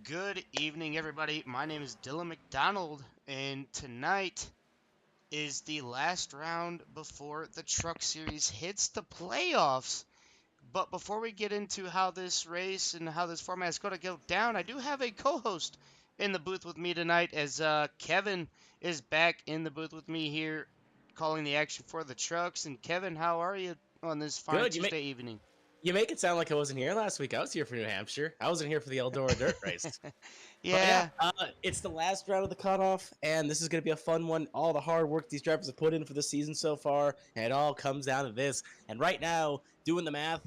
Good evening, everybody. My name is Dylan McDonald, and tonight is the last round before the Truck Series hits the playoffs. But before we get into how this race and how this format is going to go down, I do have a co-host in the booth with me tonight, as Kevin is back in the booth with me here, calling the action for the trucks. And Kevin, how are you on this fine Good. Tuesday evening? You make it sound like I wasn't here last week. I was here for New Hampshire. I wasn't here for the Eldora Dirt Race. But yeah, Yeah, it's the last round of the cutoff, and this is going to be a fun one. All the hard work these drivers have put in for the season so far, and it all comes down to this. And right now, doing the math,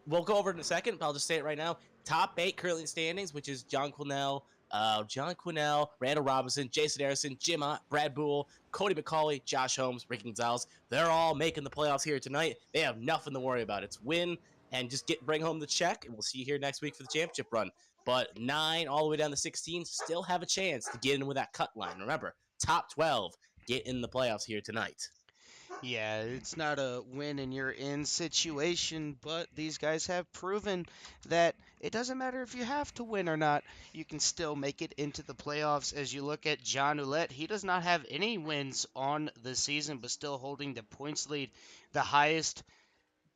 we'll go over it in a second, but I'll just say it right now. Top 8 currently in standings, which is John Quinnell, Randall Robinson, Jason Harrison, Jim Ott, Brad Boole, Cody McCauley, Josh Holmes, Ricky Gonzalez. They're all making the playoffs here tonight. They have nothing to worry about. It's win and just bring home the check, and we'll see you here next week for the championship run. But 9 all the way down to 16 still have a chance to get in with that cut line. Remember, top 12 get in the playoffs here tonight. Yeah, it's not a win and you're in situation, but these guys have proven that it doesn't matter if you have to win or not, you can still make it into the playoffs. As you look at John Ouellette, he does not have any wins on the season, but still holding the points lead. The highest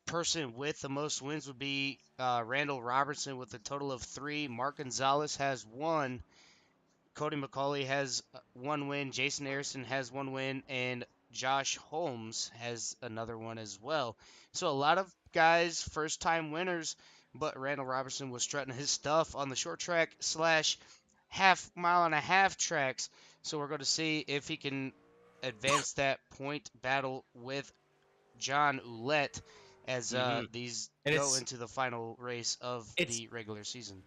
person with the most wins would be Randall Robertson with a total of 3. Mark Gonzalez has 1. Cody McCauley has 1 win. Jason Harrison has 1 win, and Josh Holmes has another one as well. So a lot of guys, first time winners, but Randall Robertson was strutting his stuff on the short track slash half mile and a half tracks. So we're going to see if he can advance that point battle with John Ouellette as Mm-hmm. these And go it's into the final race of it's the regular season.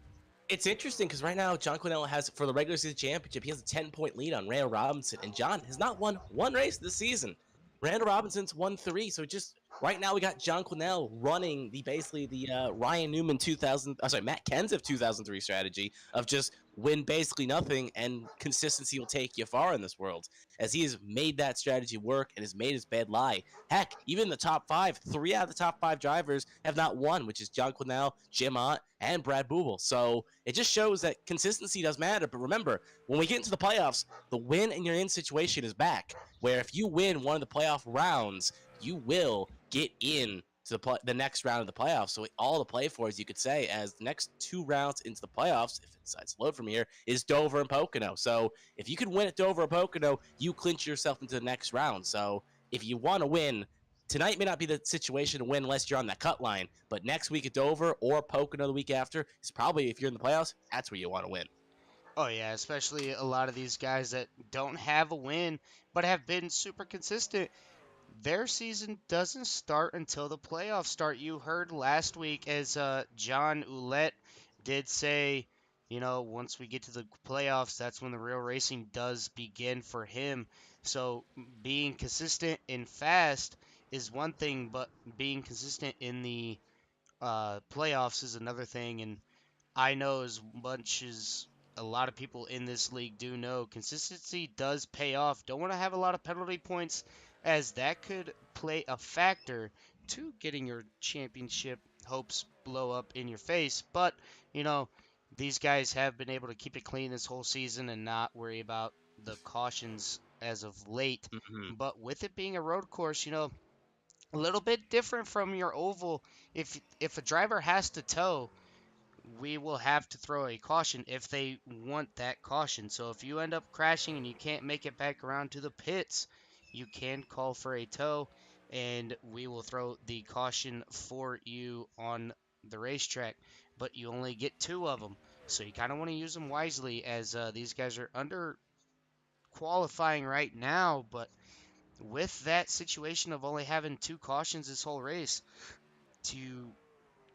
it's interesting because right now John Quinnell has, for the regular season championship, he has a 10-point lead on Randall Robinson, and John has not won one race this season. Randall Robinson's won 3, so just right now we got John Quinnell running the Ryan Newman 2000, Matt Kenseth 2003 strategy of just win basically nothing, and consistency will take you far in this world, as he has made that strategy work and has made his bed lie. Heck, even the top 5, 3 out of the top 5 drivers have not won, which is John Quinnell, Jim Ott, and Brad Boole. So it just shows that consistency does matter. But remember, when we get into the playoffs, the win and you're in situation is back, where if you win one of the playoff rounds, you will get in to the next round of the playoffs. So all to play for, as you could say, as the next 2 rounds into the playoffs, if it decides to load from here, is Dover and Pocono. So if you can win at Dover or Pocono, you clinch yourself into the next round. So if you want to win, tonight may not be the situation to win unless you're on that cut line, but next week at Dover or Pocono the week after is probably, if you're in the playoffs, that's where you want to win. Oh yeah, especially a lot of these guys that don't have a win but have been super consistent. Their season doesn't start until the playoffs start. You heard last week as John Ouellette did say, once we get to the playoffs, that's when the real racing does begin for him. So being consistent and fast is one thing, but being consistent in the playoffs is another thing. And I know as much as a lot of people in this league do know, consistency does pay off. Don't want to have a lot of penalty points, as that could play a factor to getting your championship hopes blow up in your face. But, you know, these guys have been able to keep it clean this whole season and not worry about the cautions as of late. Mm-hmm. But with it being a road course, a little bit different from your oval. If a driver has to tow, we will have to throw a caution if they want that caution. So if you end up crashing and you can't make it back around to the pits, you can call for a tow and we will throw the caution for you on the racetrack. But you only get 2 of them. So you kind of want to use them wisely, as these guys are under qualifying right now. But with that situation of only having 2 cautions this whole race, to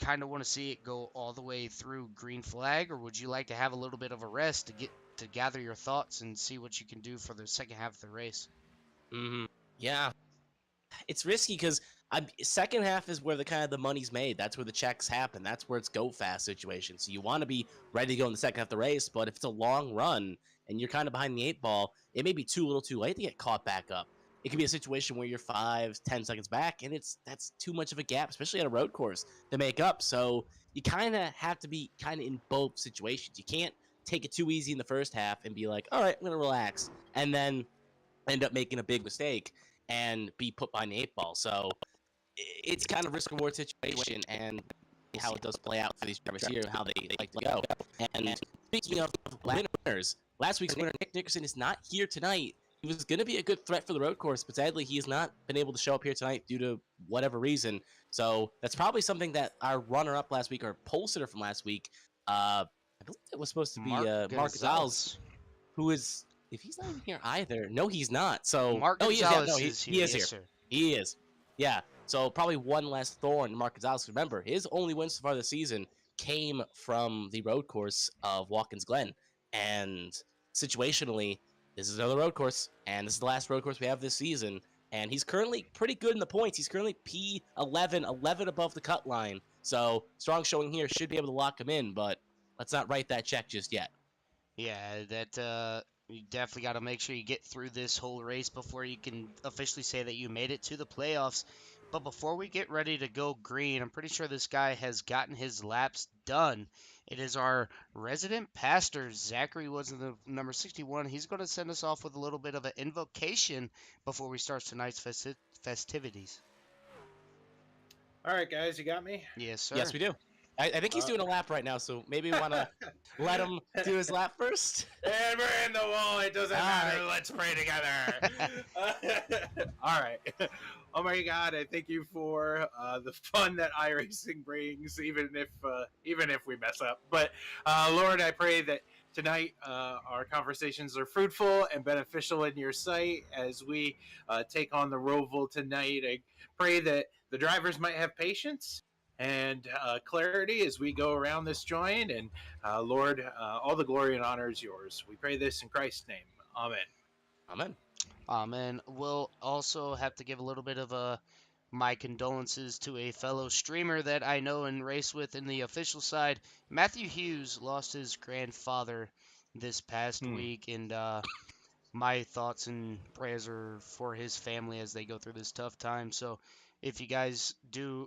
kind of want to see it go all the way through green flag, or would you like to have a little bit of a rest to gather your thoughts and see what you can do for the second half of the race? Mm-hmm. Yeah, it's risky because second half is where the kind of the money's made. That's where the checks happen. That's where it's go fast situation. So you want to be ready to go in the second half of the race. But if it's a long run and you're kind of behind the 8 ball, it may be too little, too late to get caught back up. It could be a situation where you're 5-10 seconds back, and that's too much of a gap, especially at a road course, to make up. So you kind of have to be kind of in both situations. You can't take it too easy in the first half and be like, all right, I'm gonna relax, and then end up making a big mistake and be put behind the eight ball. So it's kind of risk reward situation, and how it does play out for these drivers here and how they like to go. And speaking of winners, last week's winner Nick Nickerson is not here tonight. He was going to be a good threat for the road course, but sadly he has not been able to show up here tonight due to whatever reason. So that's probably something that our runner-up last week, or pole sitter from last week, I believe it was supposed to be Mark Mark Gonzalez, Gonzalez. who is, if he's not even here either. No, he's not. So, Mark oh, he is. Yeah, no, Gonzalez is here. he is Yes, here. sir. He is. Yeah. So probably one less thorn in Mark Gonzalez. Remember, his only win so far this season came from the road course of Watkins Glen. And situationally, this is another road course, and this is the last road course we have this season. And he's currently pretty good in the points. He's currently P11, 11 above the cut line. So strong showing here, should be able to lock him in, but let's not write that check just yet. Yeah, that you definitely got to make sure you get through this whole race before you can officially say that you made it to the playoffs. But before we get ready to go green, I'm pretty sure this guy has gotten his laps done. It is our resident pastor, Zachary Woods, in the number 61. He's going to send us off with a little bit of an invocation before we start tonight's festivities. All right, guys, you got me? Yes, Yes, sir. we do. I think he's doing a lap right now, so maybe we want to let him do his lap first. And we're in the wall. It doesn't All matter. right. Let's pray together. All right. Oh my God! I thank you for the fun that iRacing brings, even if we mess up. But Lord, I pray that tonight our conversations are fruitful and beneficial in your sight as we take on the Roval tonight. I pray that the drivers might have patience and clarity as we go around this joint. And Lord, all the glory and honor is yours. We pray this in Christ's name. Amen. Amen. And we'll also have to give a little bit of my condolences to a fellow streamer that I know and race with in the official side. Matthew Hughes lost his grandfather this past week, and my thoughts and prayers are for his family as they go through this tough time. So if you guys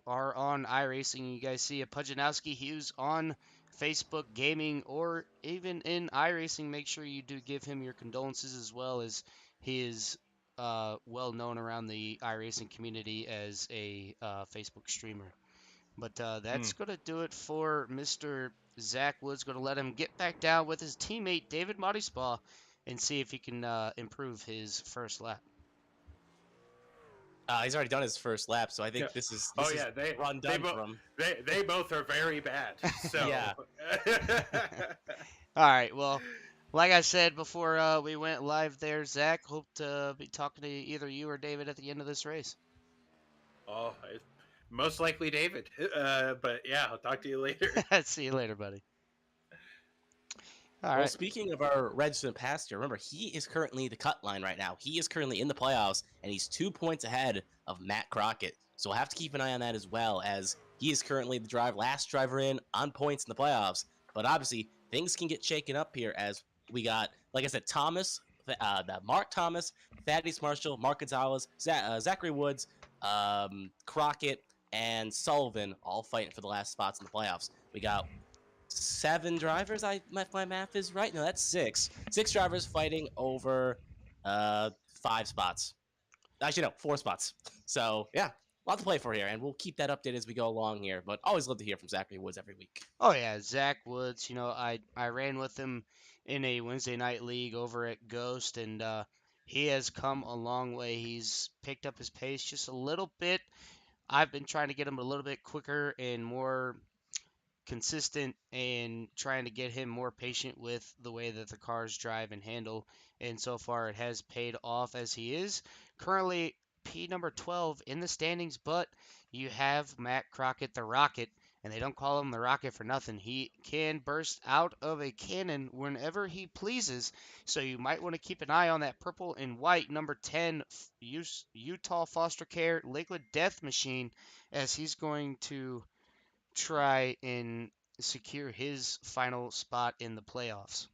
are on iRacing and you guys see a Pujanowski Hughes on Facebook Gaming or even in iRacing, make sure you do give him your condolences, as well as he is well known around the iRacing community as a Facebook streamer. But that's going to do it for Mr. Zach Woods. Going to let him get back down with his teammate David Motispa and see if he can improve his first lap. He's already done his first lap, so I think Yeah. this is They run done for him. they both are very bad. So Yeah. All right. Well, like I said before we went live there, Zach, hope to be talking to either you or David at the end of this race. Oh, most likely David. But yeah, I'll talk to you later. See you later, buddy. All Well, right. speaking of our resident pastor, remember, he is currently the cut line right now. He is currently in the playoffs, and he's 2 points ahead of Matt Crockett. So we'll have to keep an eye on that as well, as he is currently the last driver in on points in the playoffs. But obviously, things can get shaken up here as we got, like I said, Mark Thomas, Thaddeus Marshall, Mark Gonzalez, Zachary Woods, Crockett, and Sullivan all fighting for the last spots in the playoffs. We got 7 drivers. If my math is right. No, that's 6. 6 drivers fighting over 5 spots. Actually, no, 4 spots. So yeah, a lot to play for here, and we'll keep that update as we go along here. But always love to hear from Zachary Woods every week. Oh yeah, Zach Woods. I ran with him in a Wednesday night league over at Ghost, and he has come a long way. He's picked up his pace just a little bit. I've been trying to get him a little bit quicker and more consistent, and trying to get him more patient with the way that the cars drive and handle. And so far, it has paid off, as he is currently P number 12 in the standings. But you have Matt Crockett, the Rocket, and they don't call him the Rocket for nothing. He can burst out of a cannon whenever he pleases. So you might want to keep an eye on that purple and white number 10 Utah Foster Care Liquid Death Machine, as he's going to try and secure his final spot in the playoffs.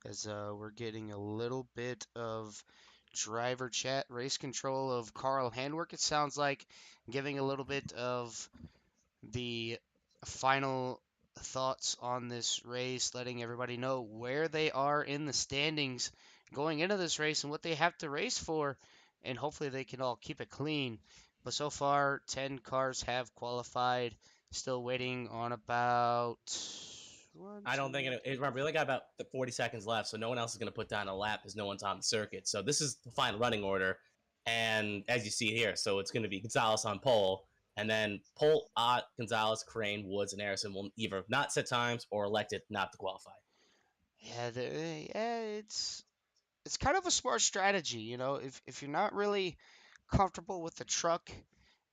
as we're getting a little bit of driver chat. Race control of Carl Handwerk, it sounds like, giving a little bit of the final thoughts on this race, letting everybody know where they are in the standings going into this race and what they have to race for, and hopefully they can all keep it clean. But so far, 10 cars have qualified. Still waiting on about one, I don't think two, remember, we only got about 40 seconds left, so no one else is going to put down a lap because no one's on the circuit. So this is the final running order. And as you see here, so it's going to be Gonzalez on pole, and then Pole, Ott, Gonzalez, Crane, Woods, and Harrison will either not set times or elected not to qualify. yeah, it's kind of a smart strategy, if you're not really comfortable with the truck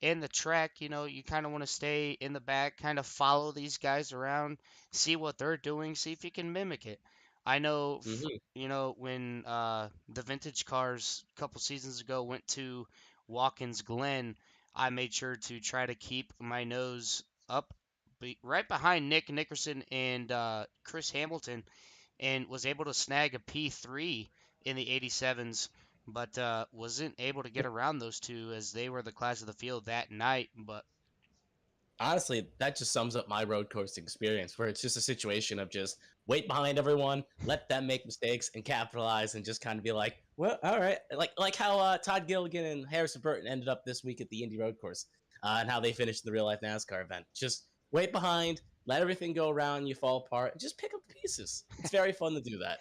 and the track, you kind of want to stay in the back, kind of follow these guys around, see what they're doing, see if you can mimic it. I know, Mm-hmm. when the vintage cars a couple seasons ago went to Watkins Glen, I made sure to try to keep my nose up right behind Nick Nickerson and Chris Hamilton, and was able to snag a P3 in the 87s, but wasn't able to get around those two as they were the class of the field that night. But Honestly, that just sums up my road course experience, where it's just a situation of just wait behind everyone, let them make mistakes, and capitalize, and just kind of be like, well, all right, like how Todd Gilligan and Harrison Burton ended up this week at the Indy Road Course, and how they finished in the real life NASCAR event. Just wait behind, let everything go around, you fall apart, and just pick up the pieces. It's very fun to do that.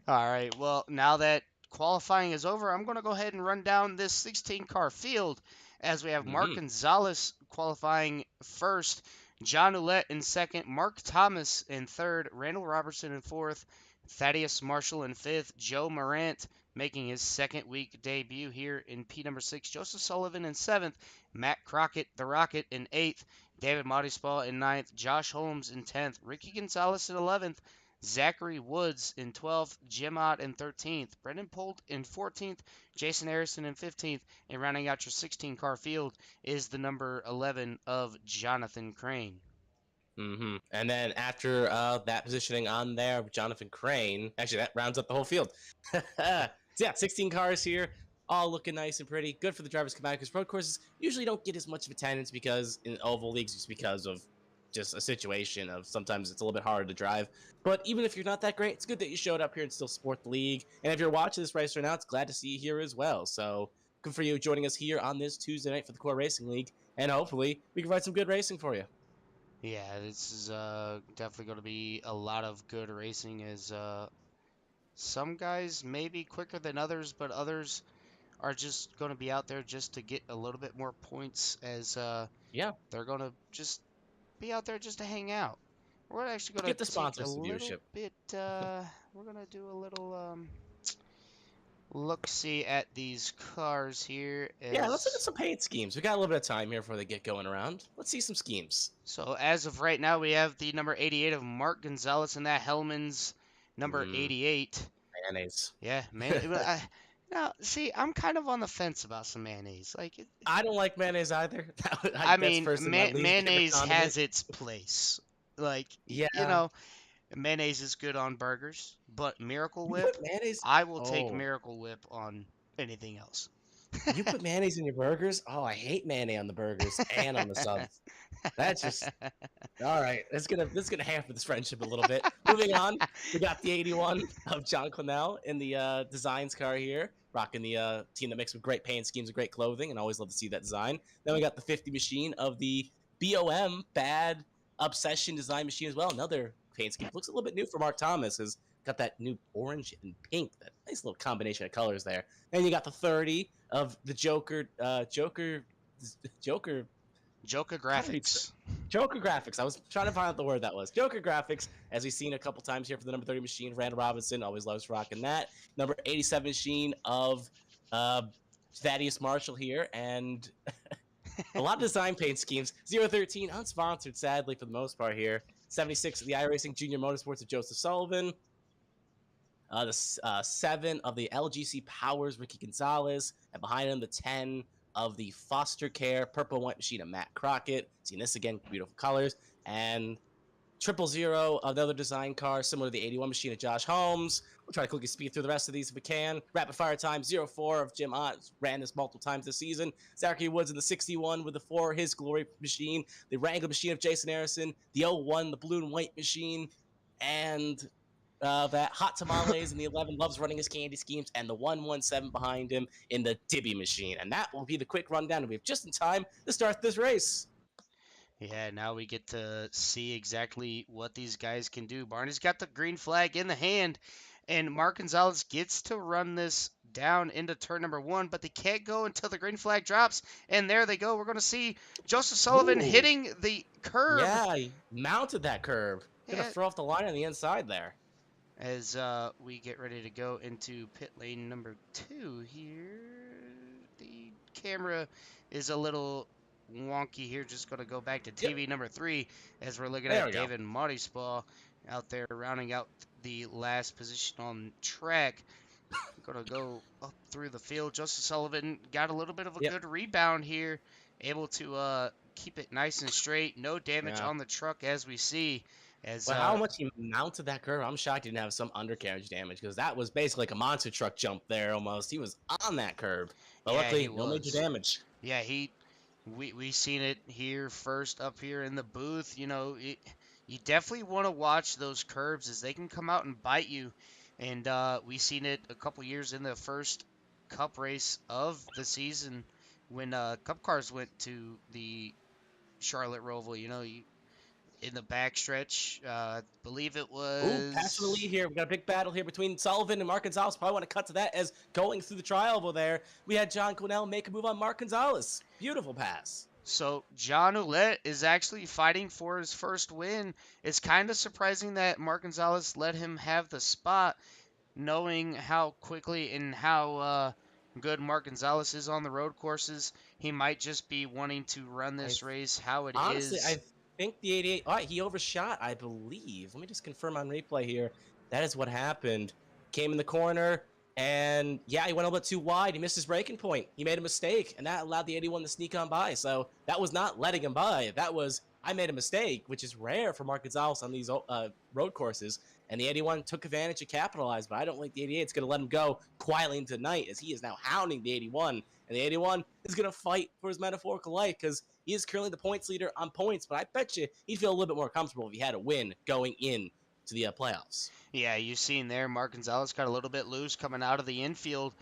all right, well, now that qualifying is over, I'm going to go ahead and run down this 16 car field as we have Mark Mm-hmm. Gonzalez qualifying first, John Ouellette in second, Mark Thomas in third, Randall Robertson in fourth, Thaddeus Marshall in fifth, Joe Morant making his second week debut here in P number 6, Joseph Sullivan in seventh, Matt Crockett, the Rocket, in eighth, David Motispaw in ninth, Josh Holmes in 10th, Ricky Gonzalez in 11th, Zachary Woods in 12th, Jim Ott in 13th, Brendan Polt in 14th, Jason Harrison in 15th, and rounding out your 16 car field is the number 11 of Jonathan Crane. Mm-hmm. And then after that positioning on there, Jonathan Crane, actually that rounds up the whole field. So yeah, 16 cars here, all looking nice and pretty. Good for the drivers to come out because road courses usually don't get as much of attendance because in oval leagues, just because of just a situation of sometimes it's a little bit harder to drive. But even if you're not that great, it's good that you showed up here and still support the league. And if you're watching this race right now, it's glad to see you here as well. So good for you joining us here on this Tuesday night for the Core Racing League. And hopefully we can provide some good racing for you. Yeah, this is definitely going to be a lot of good racing as some guys may be quicker than others, but others are just going to be out there just to get a little bit more points as Yeah. they're going to just be out there just to hang out. We're actually going Get the to take a sponsors the little viewership. bit, we're going to do a little look see at these cars here Yeah, let's look at as some paint schemes. We got a little bit of time here before they get going around. Let's see some schemes. so as of right now we have the number 88 of Mark Gonzalez and that Hellman's number Mm, 88. mayonnaise. Yeah, man. Now, see, I'm kind of on the fence about some mayonnaise. Like, I don't like mayonnaise either. I That's mean, personally my least favorite mayonnaise condiment. has its place. Like, Yeah, mayonnaise is good on burgers, but Miracle you Whip, put mayonnaise. I will take Oh, Miracle Whip on anything else. you put mayonnaise in your burgers? Oh, I hate mayonnaise on the burgers and on the subs. That's just all right. That's gonna hamper this friendship a little bit. Moving on, we got the 81 of John Cornell in the designs car here, rocking the team that makes some great paint schemes and great clothing, and always love to see that design. Then we got the 50 machine of the BOM Bad Obsession design machine as well. Another paint scheme. Looks a little bit new for Mark Thomas. Has got that new orange and pink. That nice little combination of colors there. And you got the 30 of the Joker. Joker How do you graphics. Joker graphics. I was trying to find out the word that was. Joker graphics, as we've seen a couple times here for the number 30 machine. Randall Robinson always loves rocking that. Number 87 machine of uh, Thaddeus Marshall here. And a lot of design paint schemes. 013, unsponsored, sadly, for the most part here. 76 of the iRacing Junior Motorsports of Joseph Sullivan. The 7 of the LGC Powers, Ricky Gonzalez. And behind him, the 10 of the Foster Care Purple and White Machine of Matt Crockett. Seeing this again, beautiful colors. And 000 of the other design car, similar to the 81 machine of Josh Holmes. We'll try to quickly speed through the rest of these if we can. Rapid fire time 0-4 of Jim Ott. Ran this multiple times this season. Zachary Woods in the 61 with the 4, his glory machine. The Wrangler machine of Jason Harrison. The 0-1, the blue and white machine. And that Hot Tamales in the 11 loves running his candy schemes. And the 117 behind him in the Dibby machine. And that will be the quick rundown. We have just in time to start this race. Yeah, now we get to see exactly what these guys can do. Barney's got the green flag in the hand, and Mark Gonzalez gets to run this down into turn number 1, but they can't go until the green flag drops, and there they go. We're going to see Joseph Sullivan Ooh. hitting the curb. Yeah, he mounted that curve. Gonna Yeah. throw off the line on the inside there. As we get ready to go into pit lane number 2 here. The camera is a little wonky here. Just going to go back to TV number 3 as we're looking There at we go. David Maudispaw out there rounding out the last position on track. Going to go up through the field. Justin Sullivan got a little bit of a good rebound here. Able to keep it nice and straight. No damage on the truck as we see. As But how much he mounted that curve, I'm shocked he didn't have some undercarriage damage because that was basically like a monster truck jump there almost. He was on that curve. But Yeah, luckily, he no major was. damage. Yeah, we seen it here first up here in the booth. You know, you definitely want to watch those curves as they can come out and bite you. And we seen it a couple years in the first Cup race of the season when Cup cars went to the Charlotte Roval. You know, in the backstretch, I believe it Ooh, pass for the was. lead here. We got a big battle here between Sullivan and Mark Gonzalez. Probably want to cut to that as going through the tri-oval there, we had John Quinnell make a move on Mark Gonzalez. Beautiful pass. So John Ouellette is actually fighting for his first win. It's kind of surprising that Mark Gonzalez let him have the spot, knowing how quickly and how good Mark Gonzalez is on the road courses. He might just be wanting to run this race how it Honestly, is. I think the 88. All right, he overshot, I believe. Let me just confirm on replay here. That is what happened. Came in the corner, and yeah, he went a little bit too wide. He missed his braking point. He made a mistake, and that allowed the 81 to sneak on by. So that was not letting him by. That was, I made a mistake, which is rare for Mark Gonzalez on these road courses. And the 81 took advantage and capitalized, but I don't think the 88 is going to let him go quietly into the night as he is now hounding the 81. And the 81 is going to fight for his metaphorical life because he is currently the points leader on points, but I bet you he'd feel a little bit more comfortable if he had a win going in to the playoffs. Yeah, you've seen there, Mark Gonzalez got a little bit loose coming out of the infield,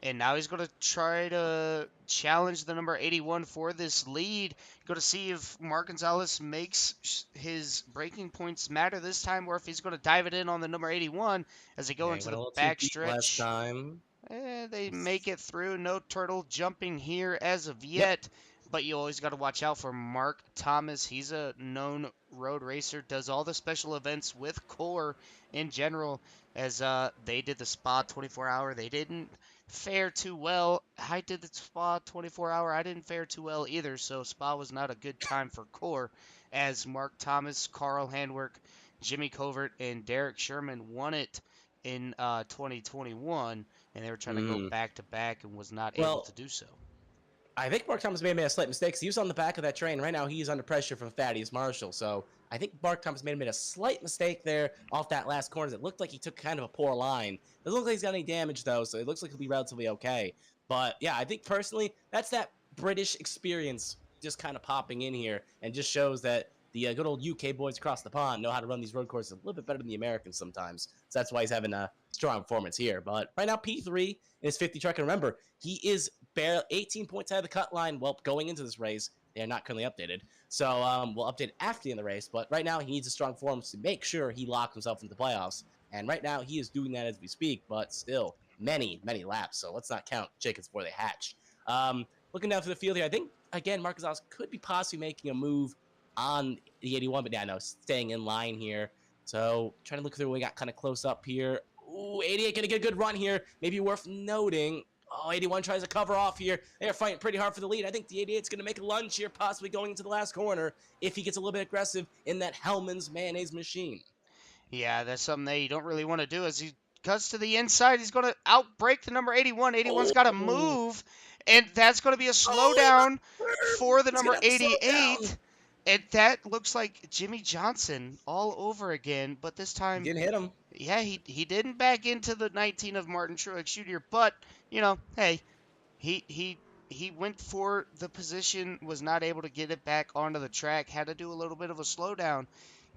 and now he's going to try to challenge the number 81 for this lead. Going to see if Mark Gonzalez makes his breaking points matter this time, or if he's going to dive it in on the number 81 as they go into the backstretch. Last time. They make it through. No turtle jumping here as of yet. But you always got to watch out for Mark Thomas. He's a known road racer, does all the special events with Core in general, as they did the Spa 24-hour. They didn't fare too well. I did the Spa 24-hour. I didn't fare too well either, so Spa was not a good time for Core, as Mark Thomas, Carl Handwerk, Jimmy Covert, and Derek Sherman won it in 2021, and they were trying to go back-to-back and was not able to do so. I think Mark Thomas may have made a slight mistake. He was on the back of that train. Right now, he's under pressure from Thaddeus Marshall. So I think Mark Thomas may have made a slight mistake there off that last corner. It looked like he took kind of a poor line. It doesn't look like he's got any damage, though, so it looks like he'll be relatively okay. But, yeah, I think personally, that's that British experience just kind of popping in here and just shows that the good old UK boys across the pond know how to run these road courses a little bit better than the Americans sometimes. So that's why he's having a strong performance here. But right now, P3 in his 50 truck. And remember, he is barely 18 points out of the cut line. Well, going into this race, they are not currently updated. So we'll update after the end of the race. But right now, he needs a strong performance to make sure he locks himself into the playoffs. And right now, he is doing that as we speak. But still, many, many laps. So let's not count chickens before they hatch. Looking down through the field here, I think, again, Mark Gonzalez could be possibly making a move on the 81, but yeah, no, staying in line here. So trying to look through, we got kind of close up here. Ooh, 88 gonna get a good run here. Maybe worth noting. Oh, 81 tries to cover off here. They're fighting pretty hard for the lead. I think the 88's gonna make a lunge here, possibly going into the last corner if he gets a little bit aggressive in that Hellman's mayonnaise machine. Yeah, that's something that you don't really want to do. As he cuts to the inside, he's going to outbreak the number 81. 81's got to move, and that's going to be a slowdown for the number 88. And that looks like Jimmy Johnson all over again, but this time He didn't hit him. Yeah, he didn't back into the 19 of Martin Truex Jr., but hey, he he he went for the position, was not able to get it back onto the track, had to do a little bit of a slowdown.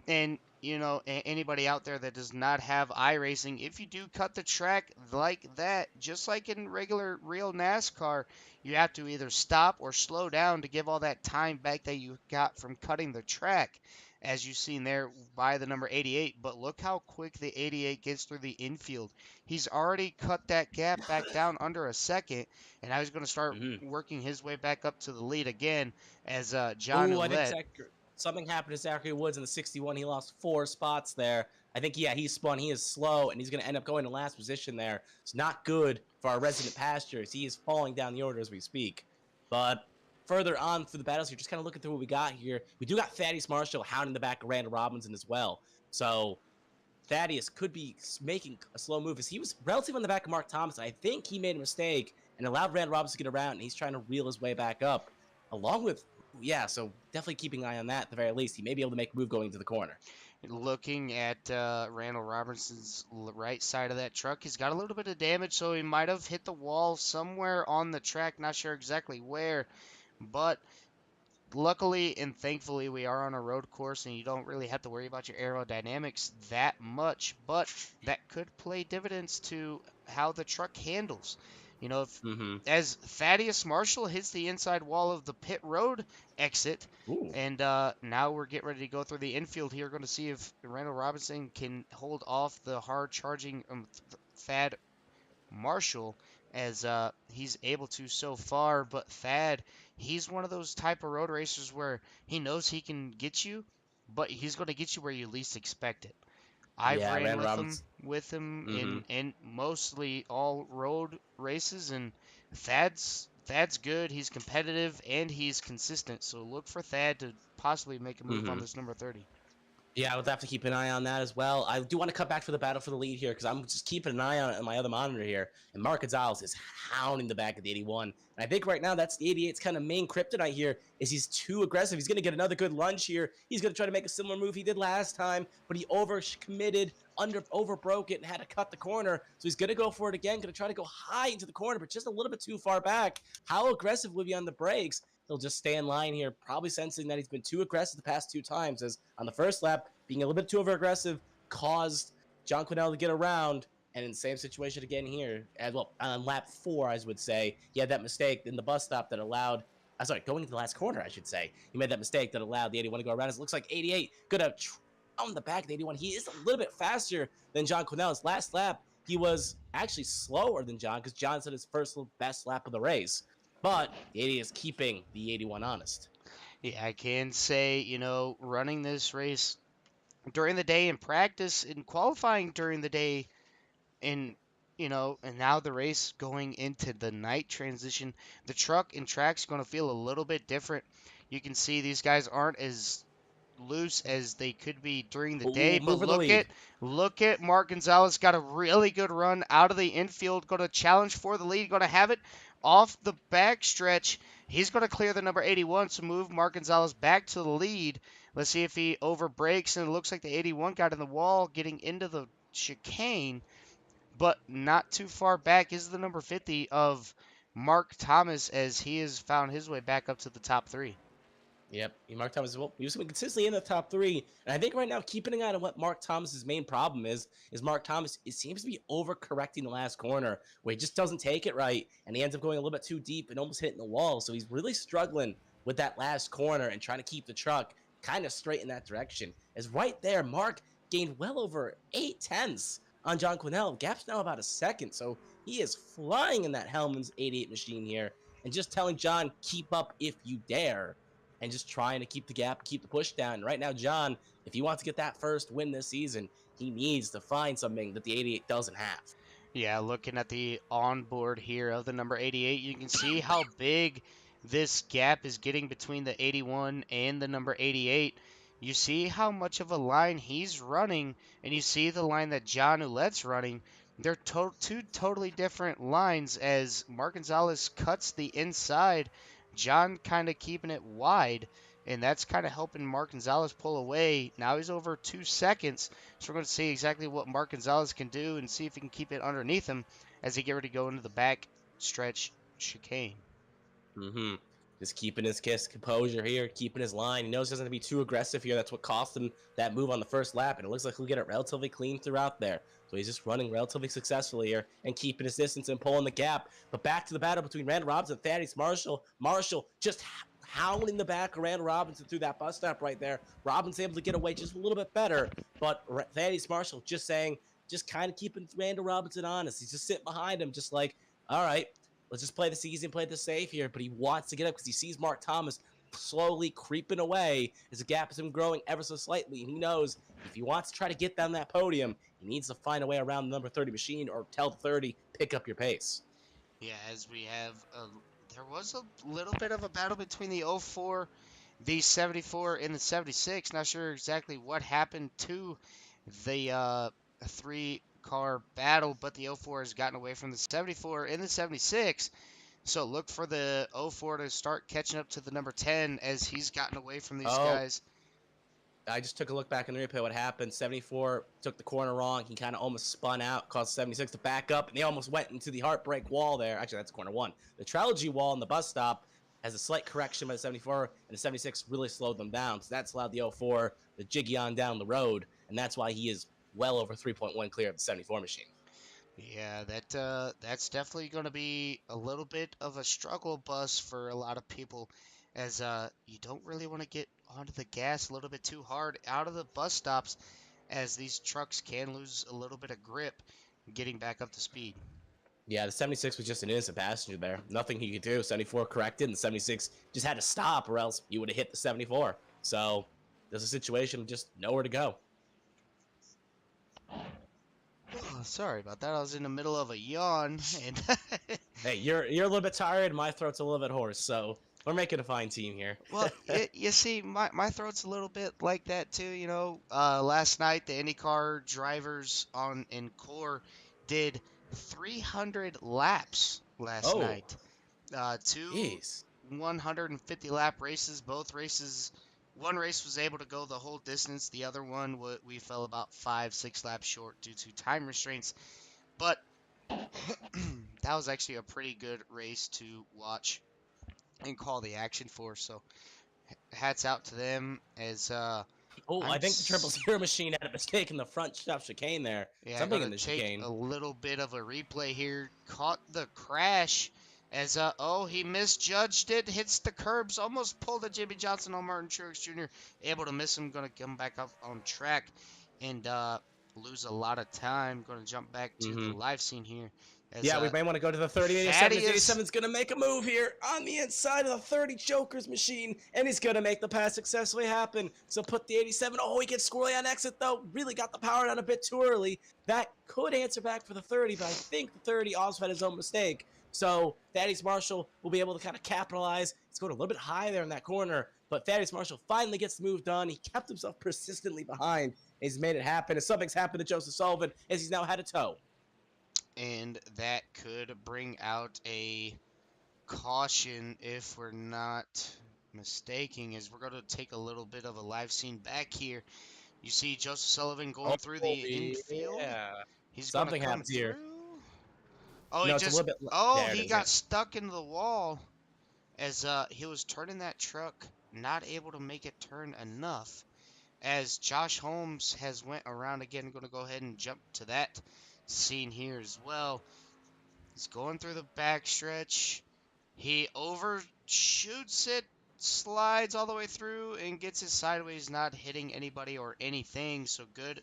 And anybody out there that does not have iRacing, if you do cut the track like that, just like in regular real NASCAR, you have to either stop or slow down to give all that time back that you got from cutting the track, as you've seen there by the number 88. But look how quick the 88 gets through the infield. He's already cut that gap back down under a second, and now he's going to start Hmm. working his way back up to the lead again as John Oh, I think Ouellette. something happened to Zachary Woods in the 61. He lost 4 spots there. I think, yeah, he spun. He is slow, and he's going to end up going to last position there. It's not good for our resident pastures. He is falling down the order as we speak. But further on through the battles here, just kind of looking through what we got here. We do got Thaddeus Marshall hounding the back of Randall Robinson as well. So Thaddeus could be making a slow move as he was relatively on the back of Mark Thomas. I think he made a mistake and allowed Randall Robinson to get around, and he's trying to reel his way back up. Along with, yeah, so definitely keeping an eye on that at the very least. He may be able to make a move going into the corner. Looking at Randall Robinson's right side of that truck, he's got a little bit of damage, so he might have hit the wall somewhere on the track. Not sure exactly where, but luckily and thankfully we are on a road course and you don't really have to worry about your aerodynamics that much, but that could play dividends to how the truck handles. If Mm-hmm. as Thaddeus Marshall hits the inside wall of the pit road exit, Ooh. and now we're getting ready to go through the infield here, going to see if Randall Robinson can hold off the hard charging Thad Marshall as he's able to so far. But Thad, he's one of those type of road racers where he knows he can get you, but he's going to get you where you least expect it. I've Yeah, ran Randall with him Robinson. Mm-hmm. in mostly all road races, and Thad's good. He's competitive and he's consistent. So look for Thad to possibly make a move on Mm-hmm. this number 30. Yeah, I would have to keep an eye on that as well. I do want to cut back for the battle for the lead here because I'm just keeping an eye on it on my other monitor here. And Mark Gonzalez is hounding the back of the 81. And I think right now that's the 88's kind of main kryptonite here is he's too aggressive. He's going to get another good lunge here. He's going to try to make a similar move he did last time, but he overcommitted, overbroke it, and had to cut the corner. So he's going to go for it again, going to try to go high into the corner, but just a little bit too far back. How aggressive will he be on the brakes? He'll just stay in line here, probably sensing that he's been too aggressive the past 2 times, as on the first lap, being a little bit too over aggressive caused John Quinnell to get around. And in the same situation again here, as well, on lap 4, I would say, he had that mistake in the bus stop that allowed, going into the last corner, I should say. He made that mistake that allowed the 81 to go around. It looks like 88 could have on the back of the 81. He is a little bit faster than John Quinnell. His last lap, he was actually slower than John because John said his first best lap of the race. But the 80 is keeping the 81 honest. Yeah, I can say, running this race during the day in practice and qualifying during the day in and now the race going into the night transition, the truck and track's going to feel a little bit different. You can see these guys aren't as loose as they could be during the day, Ooh, but move for the lead. look at Mark Gonzalez, got a really good run out of the infield, going to challenge for the lead, going to have it off the back stretch. He's going to clear the number 81 to move Mark Gonzalez back to the lead. Let's see if he overbrakes, and it looks like the 81 got in the wall getting into the chicane, but not too far back is the number 50 of Mark Thomas as he has found his way back up to the top 3. Yep, Mark Thomas. Well, he was consistently in the top 3, and I think right now, keeping an eye on what Mark Thomas's main problem is Mark Thomas. It seems to be overcorrecting the last corner, where he just doesn't take it right, and he ends up going a little bit too deep and almost hitting the wall. So he's really struggling with that last corner and trying to keep the truck kind of straight in that direction. As right there, Mark gained well over 8 tenths on John Quinnell. Gap's now about a second, so he is flying in that Hellman's 88 machine here, and just telling John, keep up if you dare. And just trying to keep the gap, keep the push down. And right now, John, if he wants to get that first win this season, he needs to find something that the 88 doesn't have. Yeah, looking at the onboard here of the number 88, you can see how big this gap is getting between the 81 and the number 88. You see how much of a line he's running, and you see the line that John Ouellette's running. They're two totally different lines as Mark Gonzalez cuts the inside John kind of keeping it wide, and that's kind of helping Mark Gonzalez pull away. Now he's over 2 seconds, so we're going to see exactly what Mark Gonzalez can do and see if he can keep it underneath him as he get ready to go into the back stretch chicane. Mm-hmm. Just keeping his composure here, keeping his line. He knows he doesn't have to be too aggressive here. That's what cost him that move on the first lap, and it looks like he'll get it relatively clean throughout there. So he's just running relatively successfully here and keeping his distance and pulling the gap. But back to the battle between Randall Robinson and Thaddeus Marshall. Marshall just hounding the back of Randall Robinson through that bus stop right there. Robinson's able to get away just a little bit better, but Thaddeus Marshall just saying, just kind of keeping Randall Robinson honest. He's just sitting behind him, just like, all right, let's just play this easy and play this safe here. But he wants to get up because he sees Mark Thomas slowly creeping away as the gap has been growing ever so slightly. And he knows if he wants to try to get down that podium, he needs to find a way around the number 30 machine or tell the 30, pick up your pace. Yeah, as we have, there was a little bit of a battle between the 04, the 74, and the 76. Not sure exactly what happened to the three-car battle, but the 04 has gotten away from the 74 and the 76. So look for the 04 to start catching up to the number 10 as he's gotten away from these Oh, guys. I just took a look back in the replay. What happened? 74 took the corner wrong. He kind of almost spun out, caused 76 to back up, and they almost went into the heartbreak wall there. Actually, that's corner one. The trilogy wall in the bus stop has a slight correction by the 74, and the 76 really slowed them down. So that's allowed the 04 to jiggy on down the road, and that's why he is well over 3.1 clear of the 74 machine. Yeah, that's definitely going to be a little bit of a struggle bus for a lot of people, as you don't really want to get onto the gas a little bit too hard out of the bus stops, as these trucks can lose a little bit of grip getting back up to speed. Yeah, the 76 was just an innocent passenger there. Nothing he could do. 74 corrected, and 76 just had to stop, or else he would have hit the 74. So there's a situation, just nowhere to go. Oh, sorry about that. I was in the middle of a yawn, and Hey, you're a little bit tired. My throat's a little bit hoarse, so we're making a fine team here. well, you see, my throat's a little bit like that too. Last night the IndyCar drivers on in core did 300 laps last Oh, night. Two jeez. 150 lap races. Both races, one race was able to go the whole distance. The other one we fell about 5-6 laps short due to time restraints. But that was actually a pretty good race to watch and call the action for. So hats out to them as Oh, I'm I think the triple zero machine had a mistake in the front stop chicane there. yeah, Something gonna in the take chicane. a little bit of a replay here. Caught the crash as oh, he misjudged it, hits the curbs, almost pulled a Jimmy Johnson on Martin Truex Jr. Able to miss him, gonna come back up on track and lose a lot of time. Gonna jump back to the Mm-hmm. live scene here as Yeah, we may want to go to the 30 87. Thaddeus 87 is going to make a move here on the inside of the 30 Joker's machine, and he's going to make the pass successfully happen. So put the 87. Oh, he gets squirrely on exit, though. Really got the power down a bit too early. That could answer back for the 30, but I think the 30 also had his own mistake. So Thaddeus Marshall will be able to kind of capitalize. He's going a little bit high there in that corner, but Thaddeus Marshall finally gets the move done. He kept himself persistently behind. He's made it happen. And something's happened to Joseph Sullivan as he's now had a tow. and that could bring out a caution if we're not mistaking, as we're going to take a little bit of a live scene back here. You see Joseph Sullivan going through the Oh, infield. yeah. He's going to Something come happened here. through. Oh, No, it's a little bit. oh, There it he is. Yeah. got stuck into the wall as he was turning that truck, not able to make it turn enough. As Josh Holmes has went around again, going to go ahead and jump to that scene here as well. He's going through the backstretch. He overshoots it, slides all the way through, and gets it sideways, not hitting anybody or anything. So good,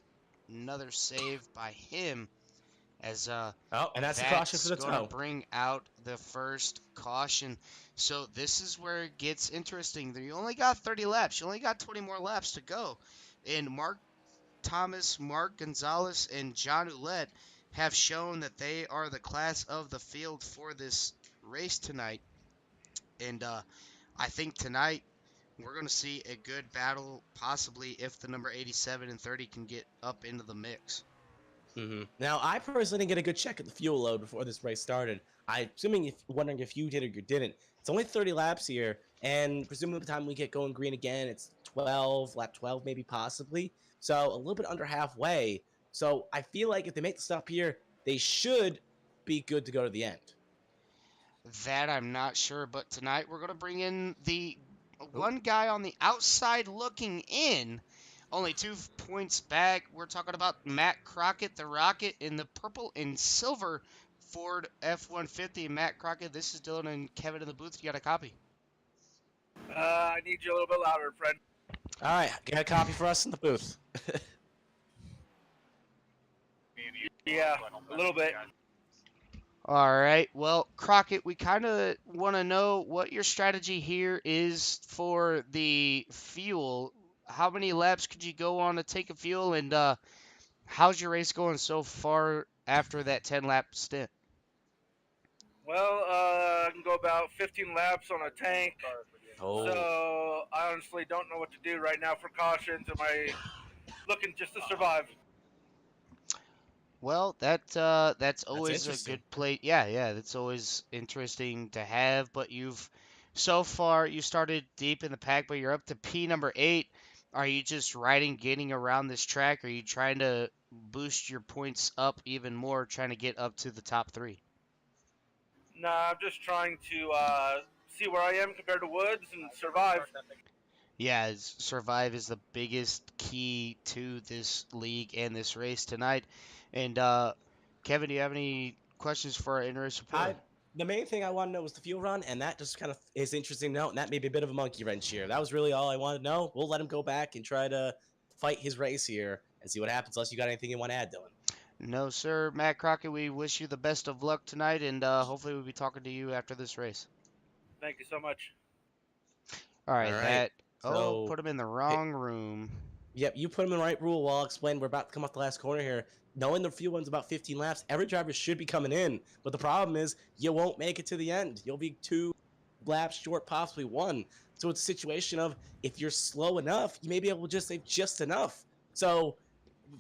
another save by him. As Oh, and that's the caution for that's the going to toe. bring out the first caution. So this is where it gets interesting. You only got 30 laps. You only got 20 more laps to go. And Mark Thomas, Mark Gonzalez, and John Ouellette have shown that they are the class of the field for this race tonight. And I think tonight we're going to see a good battle, possibly if the number 87 and 30 can get up into the mix. Now, I personally didn't get a good check at the fuel load before this race started. I'm assuming if wondering if you did or you didn't. It's only 30 laps here, and presumably by the time we get going green again, it's 12, lap 12 maybe possibly. So a little bit under halfway. So I feel like if they make the stop here, they should be good to go to the end. That I'm not sure, but tonight we're going to bring in the Oh, one guy on the outside looking in, only 2 points back. We're talking about Matt Crockett, the Rocket, in the purple and silver Ford F-150. Matt Crockett, this is Dylan and Kevin in the booth. You got a copy? I need you a little bit louder, friend. all right, get a copy for us in the booth. Yeah, a little bit. All right. Well, Crockett, we kind of want to know what your strategy here is for the fuel. How many laps could you go on to take a fuel, and how's your race going so far after that 10-lap stint? Well, I can go about 15 laps on a tank. Oh, So I honestly don't know what to do right now for cautions. Am I looking just to survive? Well, that's always a interesting. good play. Yeah, that's always interesting to have. But so far you started deep in the pack, but you're up to P number 8. Are you just riding, getting around this track? Or are you trying to boost your points up even more, trying to get up to the top 3? Nah, I'm just trying to see where I am compared to Woods and survive. Yeah, survive is the biggest key to this league and this race tonight. And Kevin, do you have any questions for our in-race reporter? The main thing I want to know was the fuel run, and that just kind of is interesting to note, and that may be a bit of a monkey wrench here. That was really all I wanted to know. We'll let him go back and try to fight his race here and see what happens, unless you got anything you want to add, Dylan. No, sir. Matt Crockett, we wish you the best of luck tonight, and hopefully we'll be talking to you after this race. Thank you so much. All right, All right. So, put him in the wrong room. Yep, you put him in the right rule. While I'll explain, we're about to come off the last corner here. Knowing the fuel runs about 15 laps, every driver should be coming in. But the problem is, you won't make it to the end. You'll be 2 laps short, possibly 1. So it's a situation of, if you're slow enough, you may be able to just save just enough. So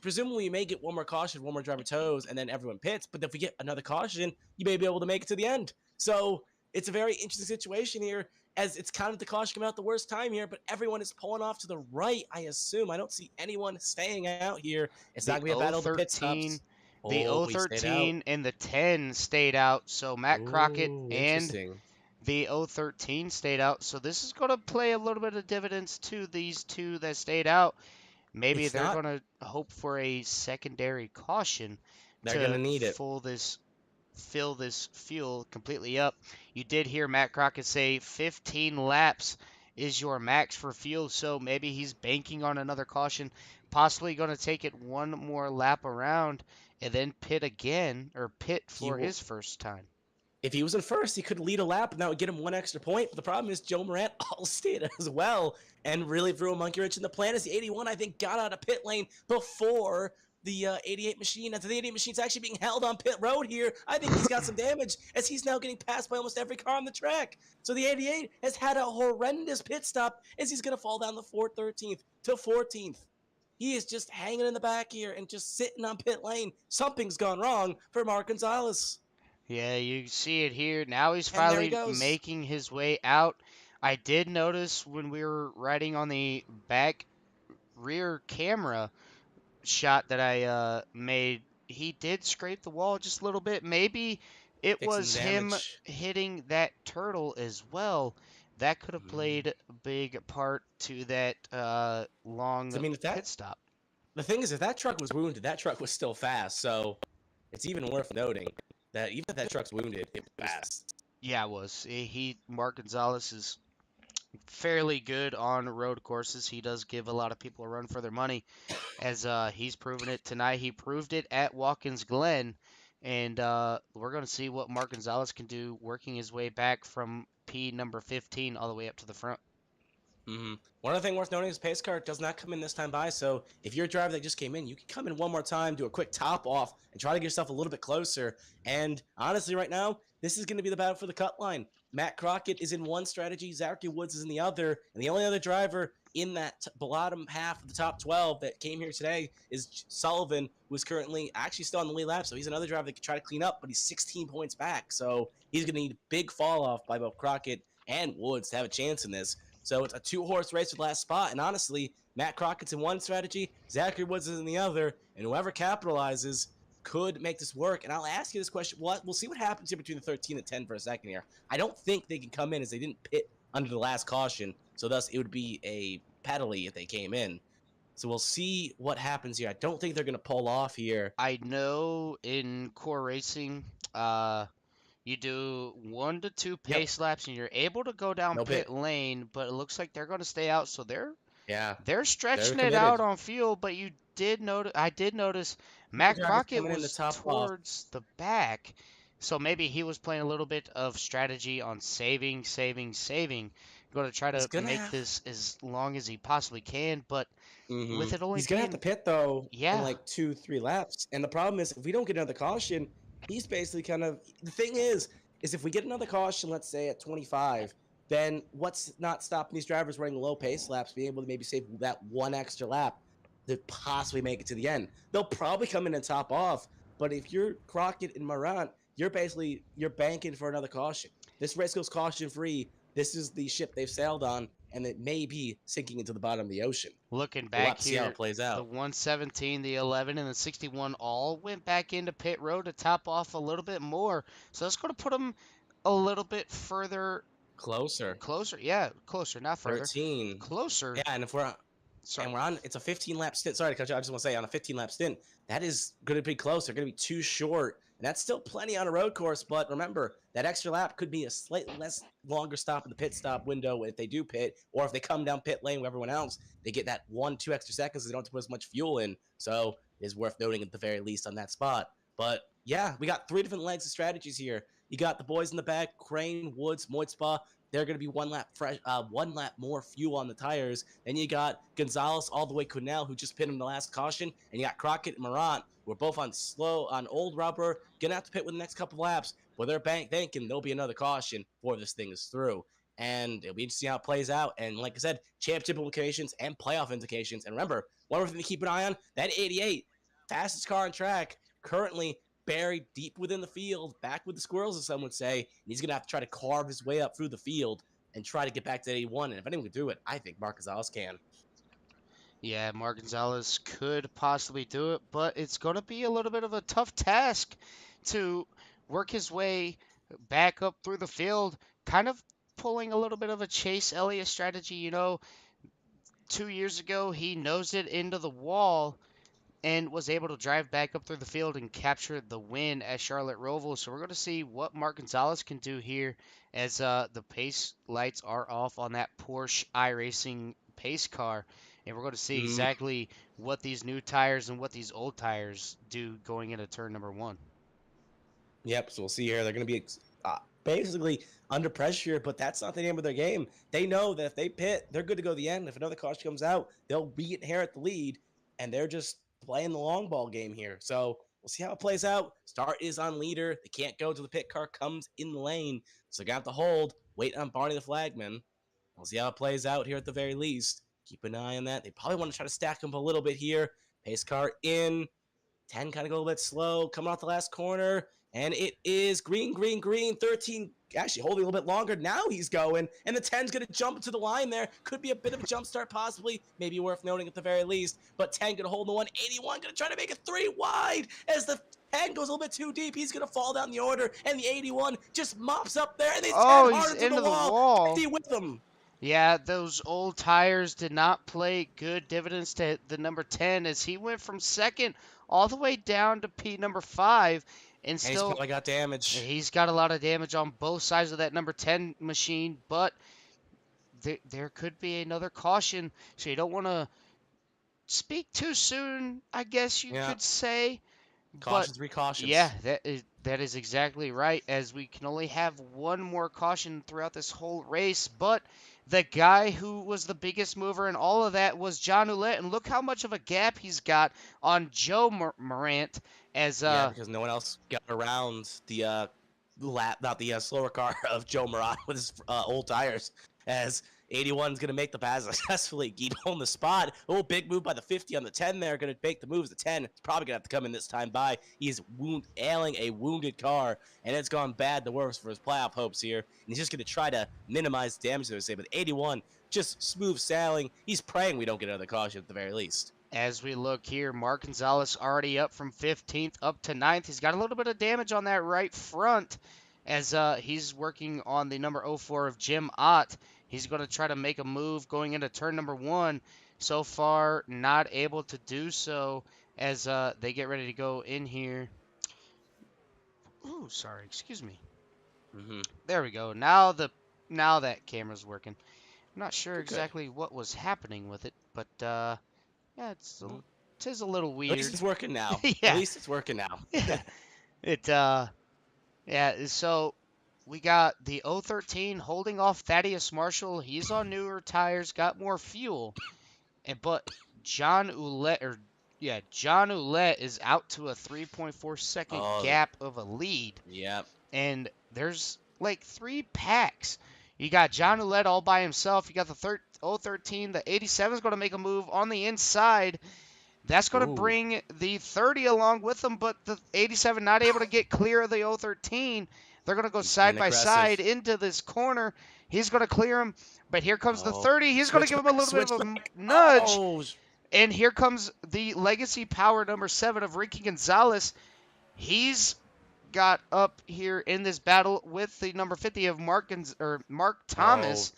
presumably you may get one more caution, one more driver toes, and then everyone pits. But if we get another caution, you may be able to make it to the end. So it's a very interesting situation here, as it's kind of the caution coming out the worst time here, but everyone is pulling off to the right, I assume. I don't see anyone staying out here. It's not going to be a battle of the pit stops. The Oh, he stayed 013 and the 10 stayed out, so Matt Crockett Ooh, and interesting. the 013 stayed out. So this is going to play a little bit of dividends to these 2 that stayed out. Maybe It's they're not. going to hope for a secondary caution They're going to to need it. fill this fuel completely up. You did hear Matt Crockett say 15 laps is your max for fuel, so maybe he's banking on another caution, possibly going to take it one more lap around and then pit again, or pit He for will. his first time. If he was in first, he could lead a lap, and that would get him 1 extra point. But the problem is Joe Morant all stayed as well, and really threw a monkey wrench in the plan, as the 81, I think, got out of pit lane before the 88 machine. As the 88 machine's actually being held on pit road here, I think he's got some damage, as he's now getting passed by almost every car on the track. So the 88 has had a horrendous pit stop, as he's going to fall down the 13th to 14th. He is just hanging in the back here and just sitting on pit lane. Something's gone wrong for Mark Gonzalez. Yeah, you see it here. Now he's And there he finally goes. making his way out. I did notice when we were riding on the back rear camera shot that I made, he did scrape the wall just a little bit. Maybe it Fixing was the him damage. hitting that turtle as well. That could have played a big part to that long I mean, pit stop. the thing is, if that truck was wounded, that truck was still fast. So it's even worth noting that even if that truck's wounded, it was fast. Yeah, it was. Mark Gonzalez is fairly good on road courses. He does give a lot of people a run for their money, as he's proven it tonight. He proved it at Watkins Glen, and we're going to see what Mark Gonzalez can do working his way back from P number 15 all the way up to the front. One other thing worth noting is pace car does not come in this time by. So if you're a driver that just came in, you can come in one more time, do a quick top off, and try to get yourself a little bit closer. And honestly, right now, this is going to be the battle for the cut line. Matt Crockett is in one strategy, Zachary Woods is in the other, and the only other driver in that bottom half of the top 12 that came here today is Sullivan, who's currently actually still on the lead lap. So he's another driver that could try to clean up, but he's 16 points back. So he's going to need a big fall off by both Crockett and Woods to have a chance in this. So it's a 2-horse race for the last spot. And honestly, Matt Crockett's in one strategy, Zachary Woods is in the other. And whoever capitalizes could make this work. And I'll ask you this question. We'll see what happens here between the 13 and 10 for a second here. I don't think they can come in as they didn't pit under the last caution. So thus it would be a penalty if they came in. So we'll see what happens here. I don't think they're going to pull off here. I know in core racing, you do 1 to 2 Yep. pace laps, and you're able to go down No pit pit. lane, but it looks like they're going to stay out, so Yeah. they're stretching it committed. out on fuel. But I did notice Matt drivers Crockett coming in the was top off. towards the back, so maybe he was playing a little bit of strategy on saving, going to try He's to gonna make have- this as long as he possibly can. But with it only He's gonna have to being pit though Yeah. in like 2-3 laps. And the problem is if we don't get another caution, he's basically kind of the thing is if we get another caution, let's say at 25, then what's not stopping these drivers running low pace laps, being able to maybe save that one extra lap to possibly make it to the end. They'll probably come in and top off, but if you're Crockett and Morant, you're banking for another caution. This race goes caution free. This is the ship they've sailed on, and it may be sinking into the bottom of the ocean. looking We'll have back to see how here, it plays the out. 117, the 11, and the 61 all went back into pit road to top off a little bit more. So that's going to put them a little bit further Closer. closer. Yeah, closer, not further. 13. Closer. Yeah, and if we're Sorry. it's a 15-lap stint. Sorry to cut you. I just want to say on a 15-lap stint, that is going to be close. They're going to be too short, and that's still plenty on a road course. But remember, that extra lap could be a slightly less longer stop in the pit stop window if they do pit, or if they come down pit lane with everyone else, they get that 1-2 extra seconds. They don't have to put as much fuel in, so it's worth noting at the very least on that spot. But yeah, we got 3 different legs of strategies here. You got the boys in the back, Crane, Woods, Moitspa. They're going to be 1 lap more fuel on the tires. Then you got Gonzalez all the way Cornell, who just pit him the last caution. And you got Crockett and Morant, who are both on old rubber. Going to have to pit with the next couple laps. Where they're thinking there'll be another caution before this thing is through. And it'll be interesting how it plays out. And like I said, championship implications and playoff implications. And remember, one more thing to keep an eye on, that 88, fastest car on track, currently buried deep within the field, back with the squirrels, as some would say. And he's going to have to try to carve his way up through the field and try to get back to 81. And if anyone can do it, I think Marc Gonzalez can. Yeah, Marc Gonzalez could possibly do it, but it's going to be a little bit of a tough task to work his way back up through the field, kind of pulling a little bit of a Chase Elliott strategy. 2 years ago, he nosed it into the wall and was able to drive back up through the field and capture the win at Charlotte Roval. So we're going to see what Marc Gonzalez can do here as the pace lights are off on that Porsche iRacing pace car. And we're going to see exactly what these new tires and what these old tires do going into turn number 1. Yep, so we'll see here. They're going to be basically under pressure, but that's not the name of their game. They know that if they pit, they're good to go to the end. If another caution comes out, they'll re-inherit the lead, and they're just playing the long ball game here. So we'll see how it plays out. Start is on leader. They can't go till the pit car comes in the lane. So they're going to have to hold, wait on Barney the Flagman. We'll see how it plays out here at the very least. Keep an eye on that. They probably want to try to stack them a little bit here. Pace car in. 10 kind of go a little bit slow. Coming off the last corner. And it is green, green, green. 13 actually holding a little bit longer. Now he's going. And the 10's going to jump into the line there. Could be a bit of a jump start possibly. Maybe worth noting at the very least. But 10 going to hold the 181. Going to try to make it 3 wide. As the 10 goes a little bit too deep. He's going to fall down the order. And the 81 just mops up there. And they 10 hard into the wall. 50 with them. Yeah, those old tires did not play good dividends to the number 10 as he went from second all the way down to P number 5. And still, he's probably got damage. He's got a lot of damage on both sides of that number 10 machine, but there could be another caution, so you don't want to speak too soon, I guess you could say. Cautions, 3 cautions. Yeah, that is exactly right, as we can only have one more caution throughout this whole race, but the guy who was the biggest mover in all of that was John Ouellette, and look how much of a gap he's got on Joe Morant. Yeah, because no one else got around the slower car of Joe Morant with his old tires. As 81's going to make the pass successfully. Guido on the spot. Oh, big move by the 50 on the 10 there. Going to make the moves. The 10 is probably going to have to come in this time by. He's ailing a wounded car, and it's gone bad the worst for his playoff hopes here. And he's just going to try to minimize damage, I would say. But 81, just smooth sailing. He's praying we don't get another caution at the very least. As we look here, Mark Gonzalez already up from 15th up to 9th. He's got a little bit of damage on that right front as he's working on the number 04 of Jim Ott. He's going to try to make a move going into turn number 1. So far, not able to do so as they get ready to go in here. Ooh, sorry, excuse me. There we go. Now that camera's working. I'm not sure exactly what was happening with it, but yeah, tis a little weird. At least it's working now. Yeah. At least it's working now. Yeah, so we got the 013 holding off Thaddeus Marshall. He's on newer tires, got more fuel. But John Ouellette is out to a 3.4 second gap of a lead. Yep. And there's like 3 packs. You got John Ouellette all by himself. You got the 013. The 87 is going to make a move on the inside. That's going to bring the 30 along with them, but the 87 not able to get clear of the 013. They're going to go side by side into this corner. He's going to clear him, but here comes the 30. He's going to give him a little bit of a nudge. And here comes the Legacy Power number 7 of Ricky Gonzalez. He's got up here in this battle with the number 50 of Mark Thomas.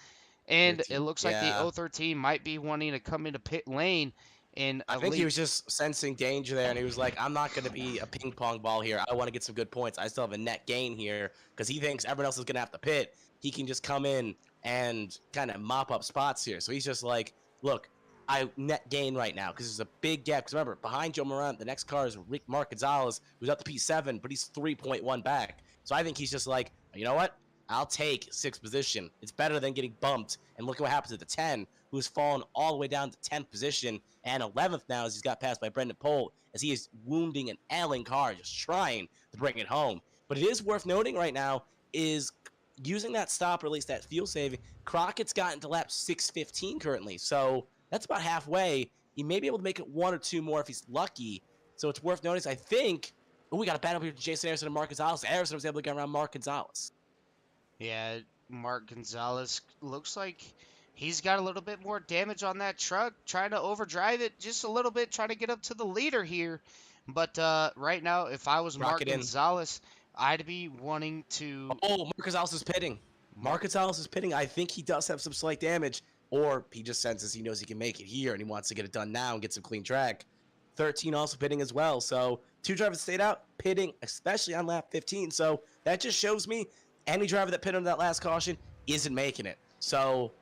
And 13. It looks like the 013 might be wanting to come into pit lane. And I think he was just sensing danger there, and he was like, I'm not going to be a ping pong ball here. I want to get some good points. I still have a net gain here because he thinks everyone else is going to have to pit. He can just come in and kind of mop up spots here. So he's just like, look, I net gain right now because there's a big gap. Because remember, behind Joe Morant, the next car is Mark Gonzalez, who's at the P7, but he's 3.1 back. So I think he's just like, you know what? I'll take 6th position. It's better than getting bumped. And look at what happens to the 10, who's fallen all the way down to 10th position. And 11th now as he's got passed by Brendan Pohl as he is wounding an ailing car, just trying to bring it home. But it is worth noting right now is using that stop, or at least that fuel saving, Crockett's gotten to lap 615 currently. So that's about halfway. He may be able to make it 1 or 2 more if he's lucky. So it's worth noticing. I think, we got a battle here to Jason Harrison and Mark Gonzalez. Harrison was able to get around Mark Gonzalez. Yeah, Mark Gonzalez looks like he's got a little bit more damage on that truck, trying to overdrive it just a little bit, trying to get up to the leader here. But right now, if I was Mark Gonzalez, I'd be wanting to... Oh, Mark Gonzalez is pitting. Mark Gonzalez is pitting. I think he does have some slight damage, or he just senses he knows he can make it here, and he wants to get it done now and get some clean track. 13 also pitting as well. So 2 drivers stayed out, pitting, especially on lap 15. So that just shows me any driver that pitted under that last caution isn't making it. So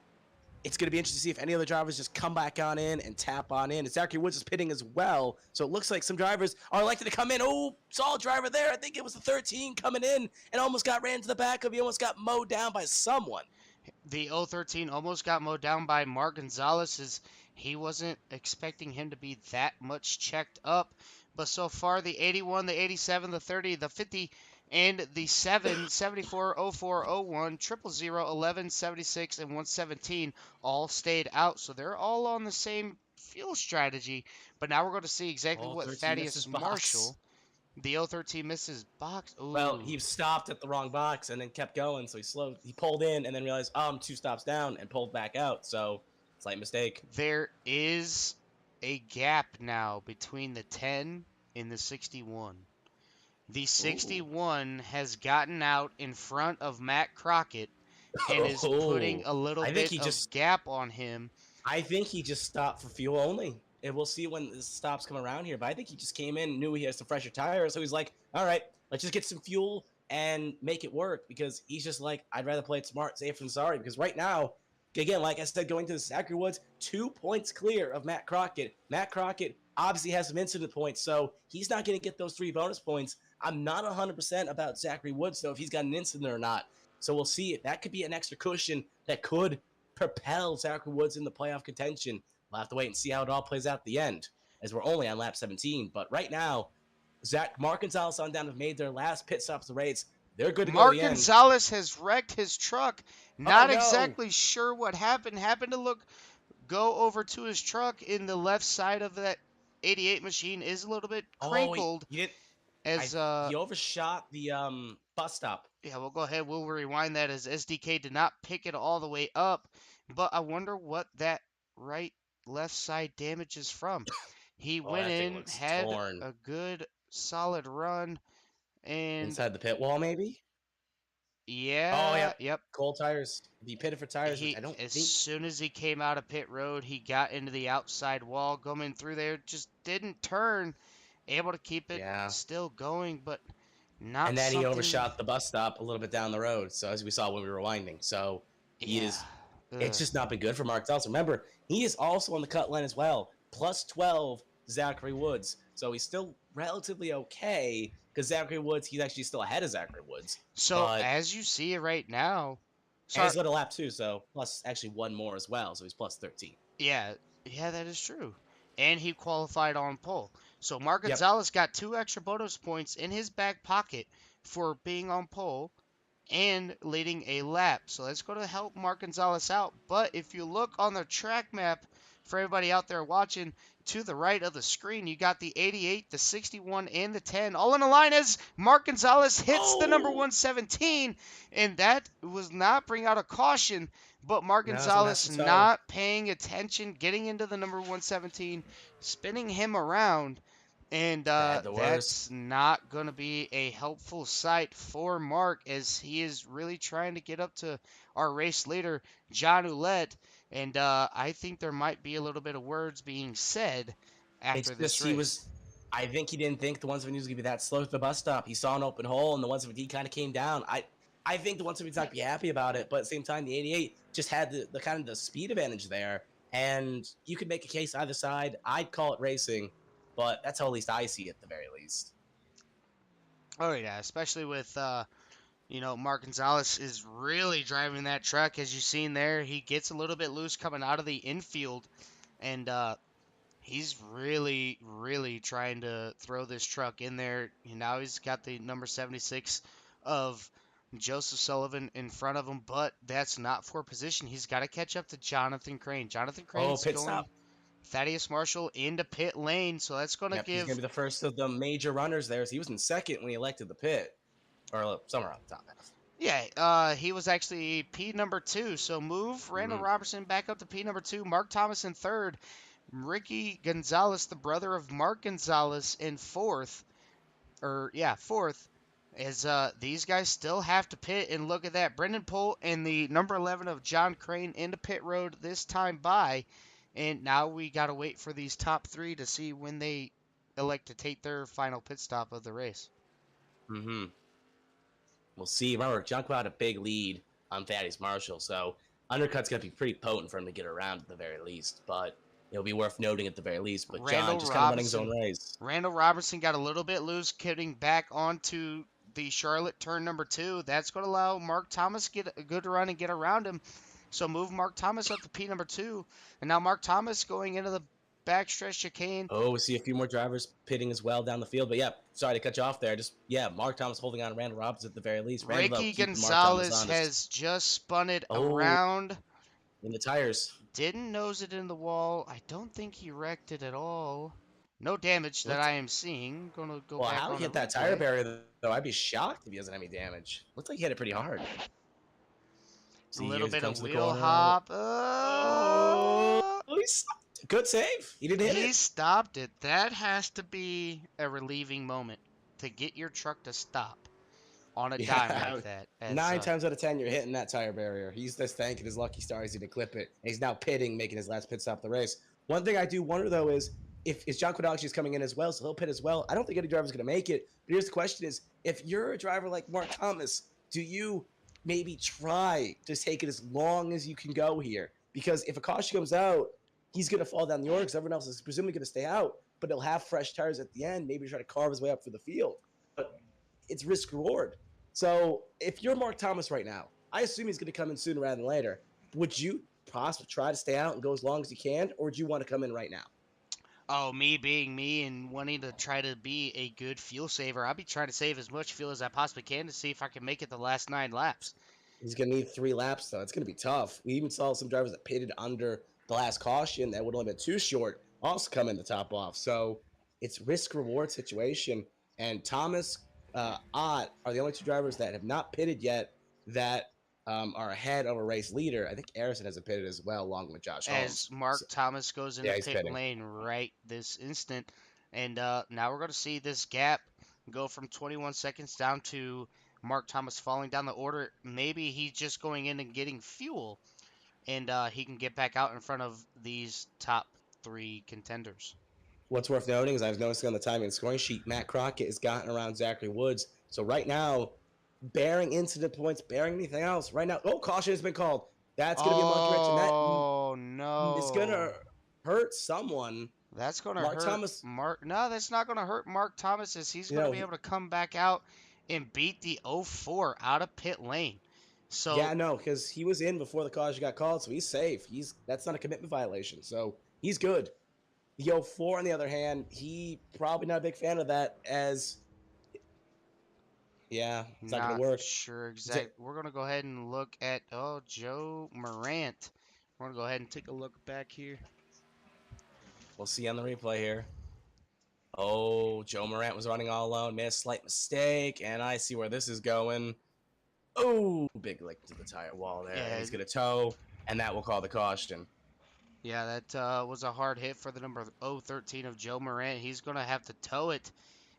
it's going to be interesting to see if any other drivers just come back on in and tap on in. And Zachary Woods is pitting as well. So it looks like some drivers are likely to come in. Oh, saw a driver there. I think it was the 13 coming in and almost got ran to the back of. He almost got mowed down by someone. The 013 almost got mowed down by Mark Gonzalez as he wasn't expecting him to be that much checked up. But so far, the 81, the 87, the 30, the 50, and the 7, 74, 04, 01, 000, 11, 76, and 117 all stayed out. So they're all on the same fuel strategy. But now we're going to see exactly what Thaddeus Marshall, the 013 misses box. Ooh. Well, he stopped at the wrong box and then kept going. So he pulled in and then realized, I'm 2 stops down and pulled back out. So slight mistake. There is a gap now between the 10 and the 61. The 61 has gotten out in front of Matt Crockett and is putting a little bit of gap on him. I think he just stopped for fuel only. And we'll see when the stops come around here. But I think he just came in, knew he has some fresher tires. So he's like, all right, let's just get some fuel and make it work. Because he's just like, I'd rather play it smart, safe than sorry. Because right now, again, like I said, going to the Zachary Woods, 2 points clear of Matt Crockett. Matt Crockett obviously has some incident points, so he's not going to get those 3 bonus points. I'm not 100% about Zachary Woods, though, if he's got an incident or not. So we'll see. That could be an extra cushion that could propel Zachary Woods in the playoff contention. We'll have to wait and see how it all plays out at the end, as we're only on lap 17. But right now, Mark Gonzalez on down have made their last pit stops of the race. They're good to go to Mark the end. Gonzalez has wrecked his truck. Oh Not no! exactly sure what happened. Happened to go over to his truck in the left side of that 88 machine is a little bit Oh, crinkled he didn't. as He overshot the bus stop. yeah, we'll go ahead. We'll rewind that as SDK did not pick it all the way up, but I wonder what that right left side damage is from. He Oh, went that thing in, looks had torn. a good solid run, and Inside the pit wall, maybe? Oh, yeah, yep. yep. Cold tires. If he pitted for tires, which He I don't as think. soon as he came out of pit road, he got into the outside wall, going through there, just didn't turn, able to keep it Yeah. still going, but not And then he something. overshot the bus stop a little bit down the road. So as we saw when we were winding. So he Yeah. is. It's Ugh. just not been good for Mark Delson. Remember, he is also on the cut line as well. Plus 12, Zachary Woods. So he's still relatively okay because Zachary Woods, he's actually still ahead of Zachary Woods. So But as you see it right now, and sorry, he's led a lap too. So plus actually one more as well. So he's plus 13. yeah, yeah, that is true. And he qualified on pole. So Mark Yep. Gonzalez got 2 extra bonus points in his back pocket for being on pole and leading a lap. So that's going to help Mark Gonzalez out. But if you look on the track map for everybody out there watching, to the right of the screen, you got the 88, the 61, and the 10 all in a line as Mark Gonzalez hits the number Oh 117, and that was not bring out a caution, but Mark now it's a Gonzalez massive toe. not paying attention, getting into the number 117, spinning him around, and That had the worst. that's not going to be a helpful sight for Mark as he is really trying to get up to our race leader, John Ouellette. And I think there might be a little bit of words being said It's after this just he race. was. I think he didn't think the 170 was gonna be that slow at the bus stop. He saw an open hole, and the 170 kind of came down. I think the 170's not gonna be happy about it, but at the same time, the 88 just had the kind of the speed advantage there, and you could make a case either side. I'd call it racing, but that's how at least I see it at the very least. Oh, yeah, especially with, Mark Gonzalez is really driving that truck. As you've seen there, he gets a little bit loose coming out of the infield, and he's really, really trying to throw this truck in there. Now he's got the number 76 of Joseph Sullivan in front of him, but that's not for position. He's got to catch up to Jonathan Crane. Jonathan Oh, Crane's pit going stop. Thaddeus Marshall into pit lane, so that's going to Yep, he's gonna give. be the first of the major runners there. So he was in second when he elected the pit, or somewhere on the top half. Yeah, he was actually P number 2, so move Randall Mhm. Robertson back up to P number 2. Mark Thomas in third. Ricky Gonzalez, the brother of Mark Gonzalez, in fourth. Fourth, is these guys still have to pit, and look at that. Brendan Poole and the number 11 of John Crane into pit road this time by, and now we got to wait for these top 3 to see when they elect to take their final pit stop of the race. Mm-hmm. We'll see. Remember, Junko had a big lead on Thaddeus Marshall, so undercut's gonna be pretty potent for him to get around at the very least. But it'll be worth noting at the very least. But John Randall just kind of running his own Robinson. race. Randall Robertson got a little bit loose getting back onto the Charlotte turn number 2. That's going to allow Mark Thomas get a good run and get around him. So move Mark Thomas up to P number 2. And now Mark Thomas going into the backstretch chicane. Oh, we see a few more drivers pitting as well down the field. But yeah, sorry to cut you off there. Mark Thomas holding on to Randall Robinson at the very least. Randall though, Ricky keeping Mark Thomas Gonzalez honest. has just spun it Oh, around. in the tires. Didn't nose it in the wall. I don't think he wrecked it at all. No damage that Looked, I am seeing. Going to go well, back how on he the hit that tire replay. barrier though, I'd be shocked if he doesn't have any damage. Looked like he hit it pretty hard. A See, little here he bit comes of to the wheel corner. hop. Oh, good save. He didn't hit He it. stopped it. That has to be a relieving moment to get your truck to stop on a dime Yeah, like that. As 9 times out of 10, you're hitting that tire barrier. He's just thanking his lucky stars he didn't clip it. And he's now pitting, making his last pit stop of the race. One thing I do wonder though is if John Quinalski is coming in as well, so he'll pit as well. I don't think any driver's going to make it. But here's the question: is if you're a driver like Mark Thomas, do you maybe try to take it as long as you can go here? Because if a caution comes out, he's going to fall down the order because everyone else is presumably going to stay out. But he'll have fresh tires at the end. Maybe try to carve his way up for the field. But it's risk reward. So if you're Mark Thomas right now, I assume he's going to come in sooner rather than later. Would you possibly try to stay out and go as long as you can, or do you want to come in right now? Oh, me being me and wanting to try to be a good fuel saver, I'll be trying to save as much fuel as I possibly can to see if I can make it the last 9 laps. He's going to need 3 laps, though. It's going to be tough. We even saw some drivers that pitted under the last caution that would have been too short also come in the top off. So it's risk reward situation. And Thomas, Ott are the only two drivers that have not pitted yet that are ahead of a race leader. I think Harrison has a pitted as well, along with Josh As Holmes. Mark So, Thomas goes into yeah, he's pit pitting. lane right this instant. And now we're going to see this gap go from 21 seconds down to Mark Thomas falling down the order. Maybe he's just going in and getting fuel, and he can get back out in front of these top 3 contenders. What's worth noting is I was noticing on the timing and scoring sheet, Matt Crockett has gotten around Zachary Woods. So right now, bearing incident points, bearing anything else, right now, caution has been called. That's going to be a monkey wrench, and that Oh, is going no. to hurt someone. That's going to Mark hurt Thomas, Mark. No, that's not going to hurt Mark Thomas, as he's you going to know, be able to come back out and beat the 04 out of pit lane. So, yeah, no, because he was in before the caution got called, so he's safe. That's not a commitment violation, so he's good. The 04, on the other hand, he probably not a big fan of that as, yeah, it's not going not to work. sure exactly. We're going to go ahead and look at, Joe Morant. We're going to go ahead and take a look back here. We'll see on the replay here. Oh, Joe Morant was running all alone, made a slight mistake, and I see where this is going. Oh, big lick to the tire wall there. Yeah. He's going to tow, and that will call the caution. Yeah, that was a hard hit for the number 013 of Joe Morant. He's going to have to tow it,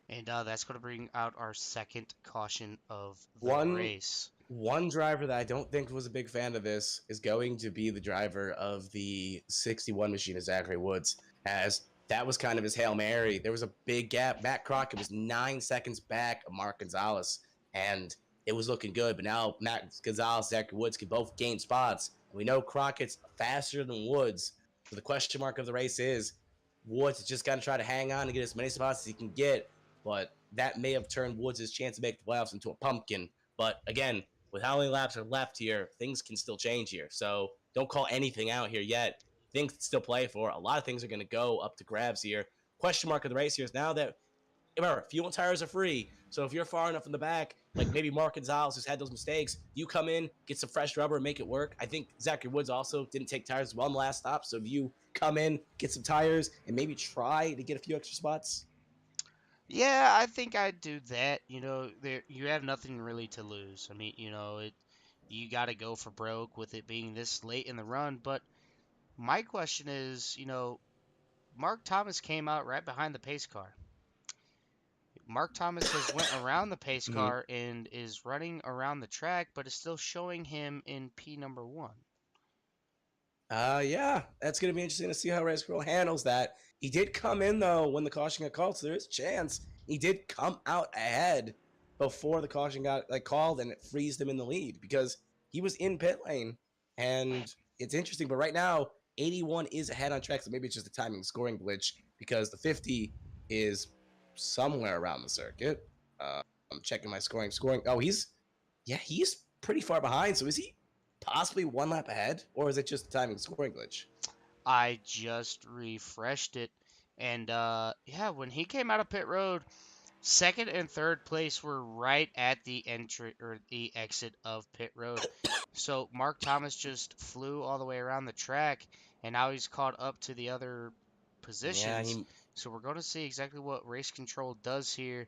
and that's going to bring out our second caution of the race. One driver that I don't think was a big fan of this is going to be the driver of the 61 machine of Zachary Woods, as that was kind of his Hail Mary. There was a big gap. Matt Crockett was 9 seconds back of Mark Gonzalez, and it was looking good. But now Matt Gonzalez, Zachary Woods can both gain spots. We know Crockett's faster than Woods. So the question mark of the race is Woods is just got to try to hang on and get as many spots as he can get. But that may have turned Woods' chance to make the playoffs into a pumpkin. But again, with how many laps are left here, things can still change here. So don't call anything out here yet. Things can still play for. A lot of things are going to go up to grabs here. Question mark of the race here is now that, remember, fuel and tires are free. So if you're far enough in the back, like maybe Mark Gonzalez has had those mistakes, you come in, get some fresh rubber, and make it work. I think Zachary Woods also didn't take tires as well in the last stop. So if you come in, get some tires, and maybe try to get a few extra spots. Yeah, I think I'd do that. You have nothing really to lose. I mean, you got to go for broke with it being this late in the run. But my question is, Mark Thomas came out right behind the pace car. Mark Thomas has went around the pace car and is running around the track, but is still showing him in P number 1. Yeah, that's going to be interesting to see how Race Girl handles that. He did come in, though, when the caution got called, so there is a chance he did come out ahead before the caution got called, and it freezed him in the lead because he was in pit lane, and it's interesting. But right now, 81 is ahead on track, so maybe it's just a timing scoring glitch because the 50 is somewhere around the circuit. I'm checking my scoring. Oh, he's pretty far behind, so is he possibly 1 lap ahead, or is it just a timing scoring glitch? I just refreshed it, and yeah, when he came out of pit road, second and third place were right at the entry or the exit of pit road. So Mark Thomas just flew all the way around the track, and now he's caught up to the other positions. Yeah, So we're going to see exactly what race control does here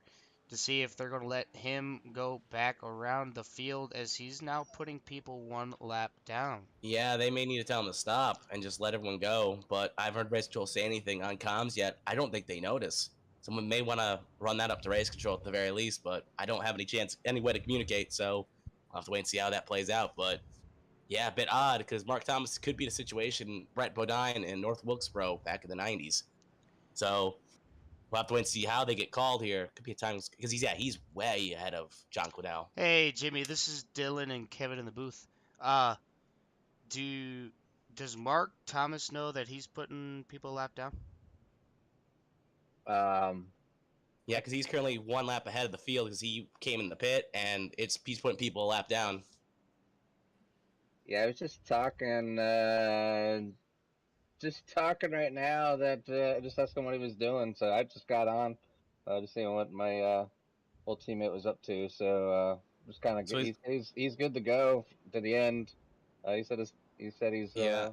to see if they're going to let him go back around the field, as he's now putting people 1 lap down. Yeah, they may need to tell him to stop and just let everyone go. But I haven't heard race control say anything on comms yet. I don't think they notice. Someone may want to run that up to race control at the very least, but I don't have any way to communicate, so I'll have to wait and see how that plays out. But yeah, a bit odd because Mark Thomas could be the situation Brett Bodine in North Wilkesboro back in the 90s. So we'll have to wait and see how they get called here. Could be a time because he's way ahead of John Quinnell. Hey, Jimmy, this is Dylan and Kevin in the booth. Does Mark Thomas know that he's putting people a lap down? Yeah, because he's currently 1 lap ahead of the field because he came in the pit, and he's putting people a lap down. Yeah, I was just talking just talking right now that just asking what he was doing. So I just got on, just seeing what my old teammate was up to. So just kind of So he's good to go to the end. He said he's yeah,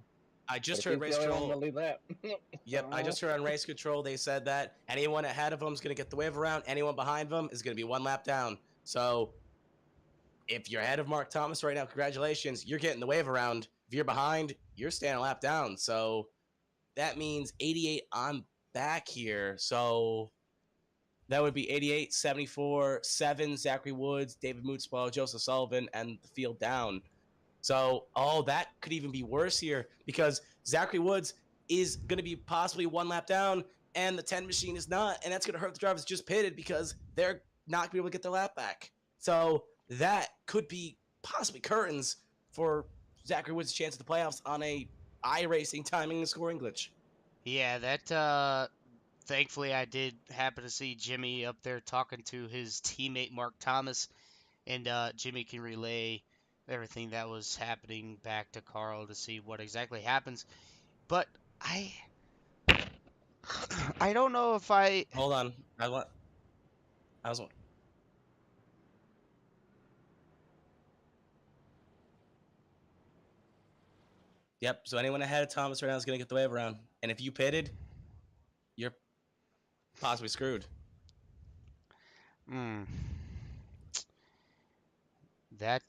I but just he heard seems the race only one on the control. lead lap. Yep, I just heard on race control they said that anyone ahead of them is going to get the wave around. Anyone behind them is going to be one lap down. So if you're ahead of Mark Thomas right now, congratulations, you're getting the wave around. If you're behind, you're staying a lap down. So that means 88 on back here. So that would be 88, 74, 7, Zachary Woods, David Mootsball, Joseph Sullivan, and the field down. So, that could even be worse here because Zachary Woods is going to be possibly one lap down, and the 10 machine is not, and that's going to hurt the drivers just pitted because they're not going to be able to get their lap back. So that could be possibly curtains for Zachary Woods' chance at the playoffs on a iRacing timing and scoring glitch. Yeah, that thankfully I did happen to see Jimmy up there talking to his teammate Mark Thomas, and Jimmy can relay everything that was happening back to Carl to see what exactly happens. But I I don't know if I Hold on, I was Yep. So anyone ahead of Thomas right now is going to get the wave around, and if you pitted, you're possibly screwed. hmm, that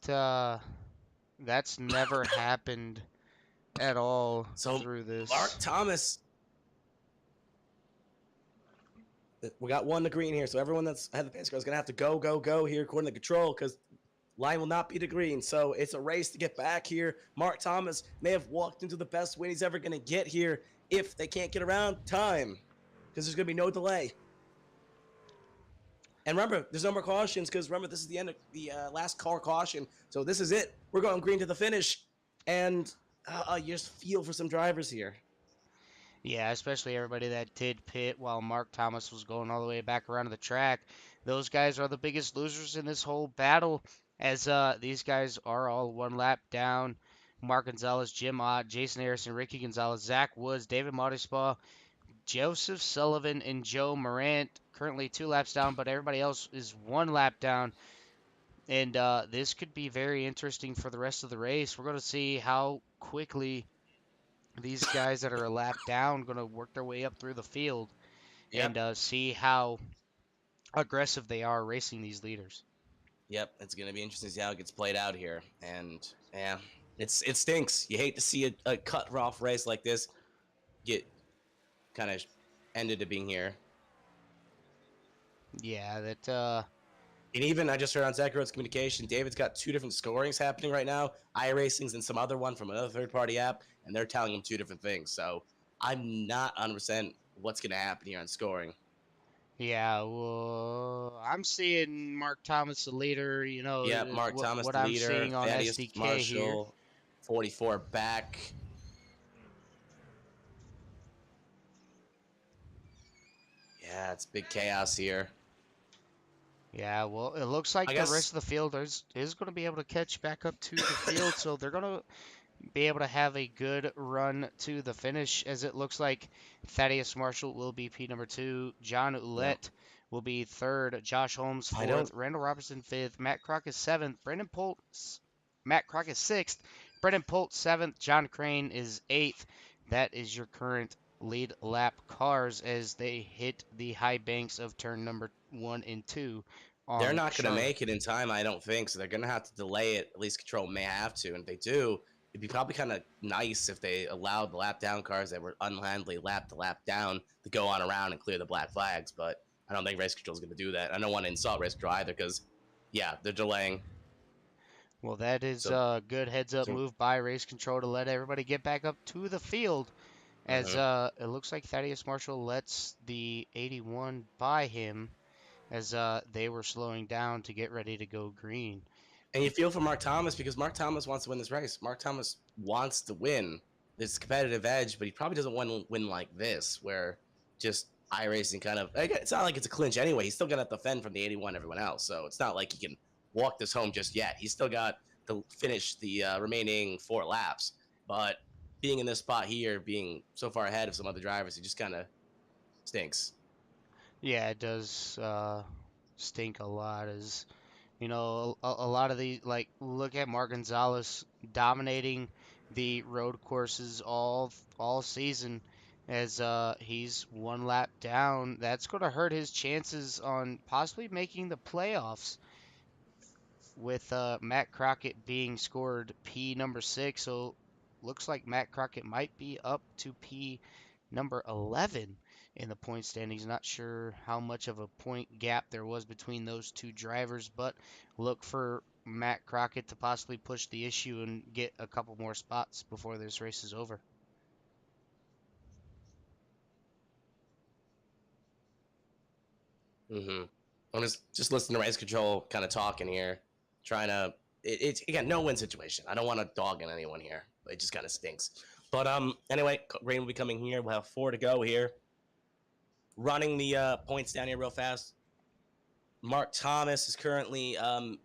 that's never happened at all So through Mark this. Thomas, we got one to green here. So everyone that's ahead of the pace car is going to have to go here according to control because line will not be to green. So it's a race to get back here. Mark Thomas may have walked into the best win he's ever going to get here if they can't get around time because there's going to be no delay. And remember, there's no more cautions because remember, this is the end of the last car caution. So this is it. We're going green to the finish. And you just feel for some drivers here. Yeah, especially everybody that did pit while Mark Thomas was going all the way back around to the track. Those guys are the biggest losers in this whole battle, as these guys are all one lap down. Mark Gonzalez, Jim Ott, Jason Harrison, Ricky Gonzalez, Zach Woods, David Montespa, Joseph Sullivan, and Joe Morant currently 2 laps down, but everybody else is 1 lap down. And this could be very interesting for the rest of the race. We're going to see how quickly these guys that are a lap down going to work their way up through the field and Yep. see how aggressive they are racing these leaders. Yep, it's gonna be interesting to see how it gets played out here. And yeah, it stinks. You hate to see a cut off race like this get kind of ended up being here. Yeah, that And even I just heard on Zach Road's communication, David's got 2 different scorings happening right now. iRacing's and some other one from another third-party app, and they're telling him 2 different things. So I'm not 100% what's gonna happen here on scoring. yeah, well, I'm seeing Mark Thomas the leader. Yeah, Mark Thomas What the I'm leader, seeing on Thaddeus SDK here. Marshall, 44 back. Yeah, it's big chaos here. Yeah, well, it looks like I the rest guess of the field is going to be able to catch back up to the field, so they're going to be able to have a good run to the finish, as it looks like Thaddeus Marshall will be P number 2, John yeah. Ouellette will be 3rd, Josh Holmes I 4th, don't. Randall Robertson 5th, Matt Crockett 7th, Matt Crockett 6th, Brendan Polt 7th, John Crane is 8th. That is your current lead lap cars as they hit the high banks of turn number 1 and 2 They're on not going to Charlotte. make it in time, I don't think. So they're going to have to delay it. At least Control may have to. And if they do, it'd be probably kind of nice if they allowed the lap down cars that were unhandily lap to lap down to go on around and clear the black flags. But I don't think Race Control is going to do that. I don't want to insult Race Control either because, yeah, they're delaying. Well, that is So, a good heads-up so move by Race Control to let everybody get back up to the field, as mhm. it looks like Thaddeus Marshall lets the 81 by him as they were slowing down to get ready to go green. And you feel for Mark Thomas because Mark Thomas wants to win this race. Mark Thomas wants to win this competitive edge, but he probably doesn't want to win like this, where just iRacing kind of. It's not like it's a clinch anyway. He's still got to defend from the 81 everyone else, so it's not like he can walk this home just yet. He's still got to finish the remaining 4 laps. But being in this spot here, being so far ahead of some other drivers, it just kind of stinks. Yeah, it does stink a lot. As you know, a lot of the like look at Mark Gonzalez dominating the road courses all season. As he's one lap down, that's going to hurt his chances on possibly making the playoffs. With Matt Crockett being scored P number 6, so looks like Matt Crockett might be up to P number 11 in the point standings. Not sure how much of a point gap there was between those two drivers, but look for Matt Crockett to possibly push the issue and get a couple more spots before this race is over. Mm-hmm. I'm just listening to race control, kind of talking here, trying to. It's again no win situation. I don't want to dog on anyone here. It just kind of stinks. But anyway, rain will be coming here. We'll have 4 to go here. Running the points down here real fast. Mark Thomas is currently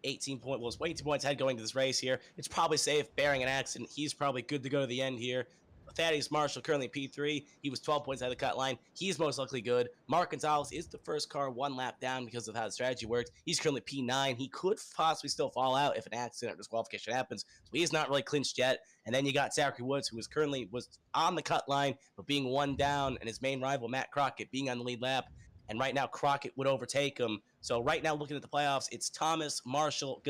18 points. Well, 18 points ahead going to this race here. It's probably safe, bearing an accident. He's probably good to go to the end here. Thaddeus Marshall currently P3. He was 12 points out of the cut line. He's most likely good. Mark Gonzalez is the first car 1 lap down because of how the strategy works. He's currently P9. He could possibly still fall out if an accident or disqualification happens. So he's not really clinched yet. And then you got Zachary Woods, who was on the cut line, but being 1 down, and his main rival, Matt Crockett, being on the lead lap. And right now, Crockett would overtake him. So right now, looking at the playoffs, it's Thomas Marshall,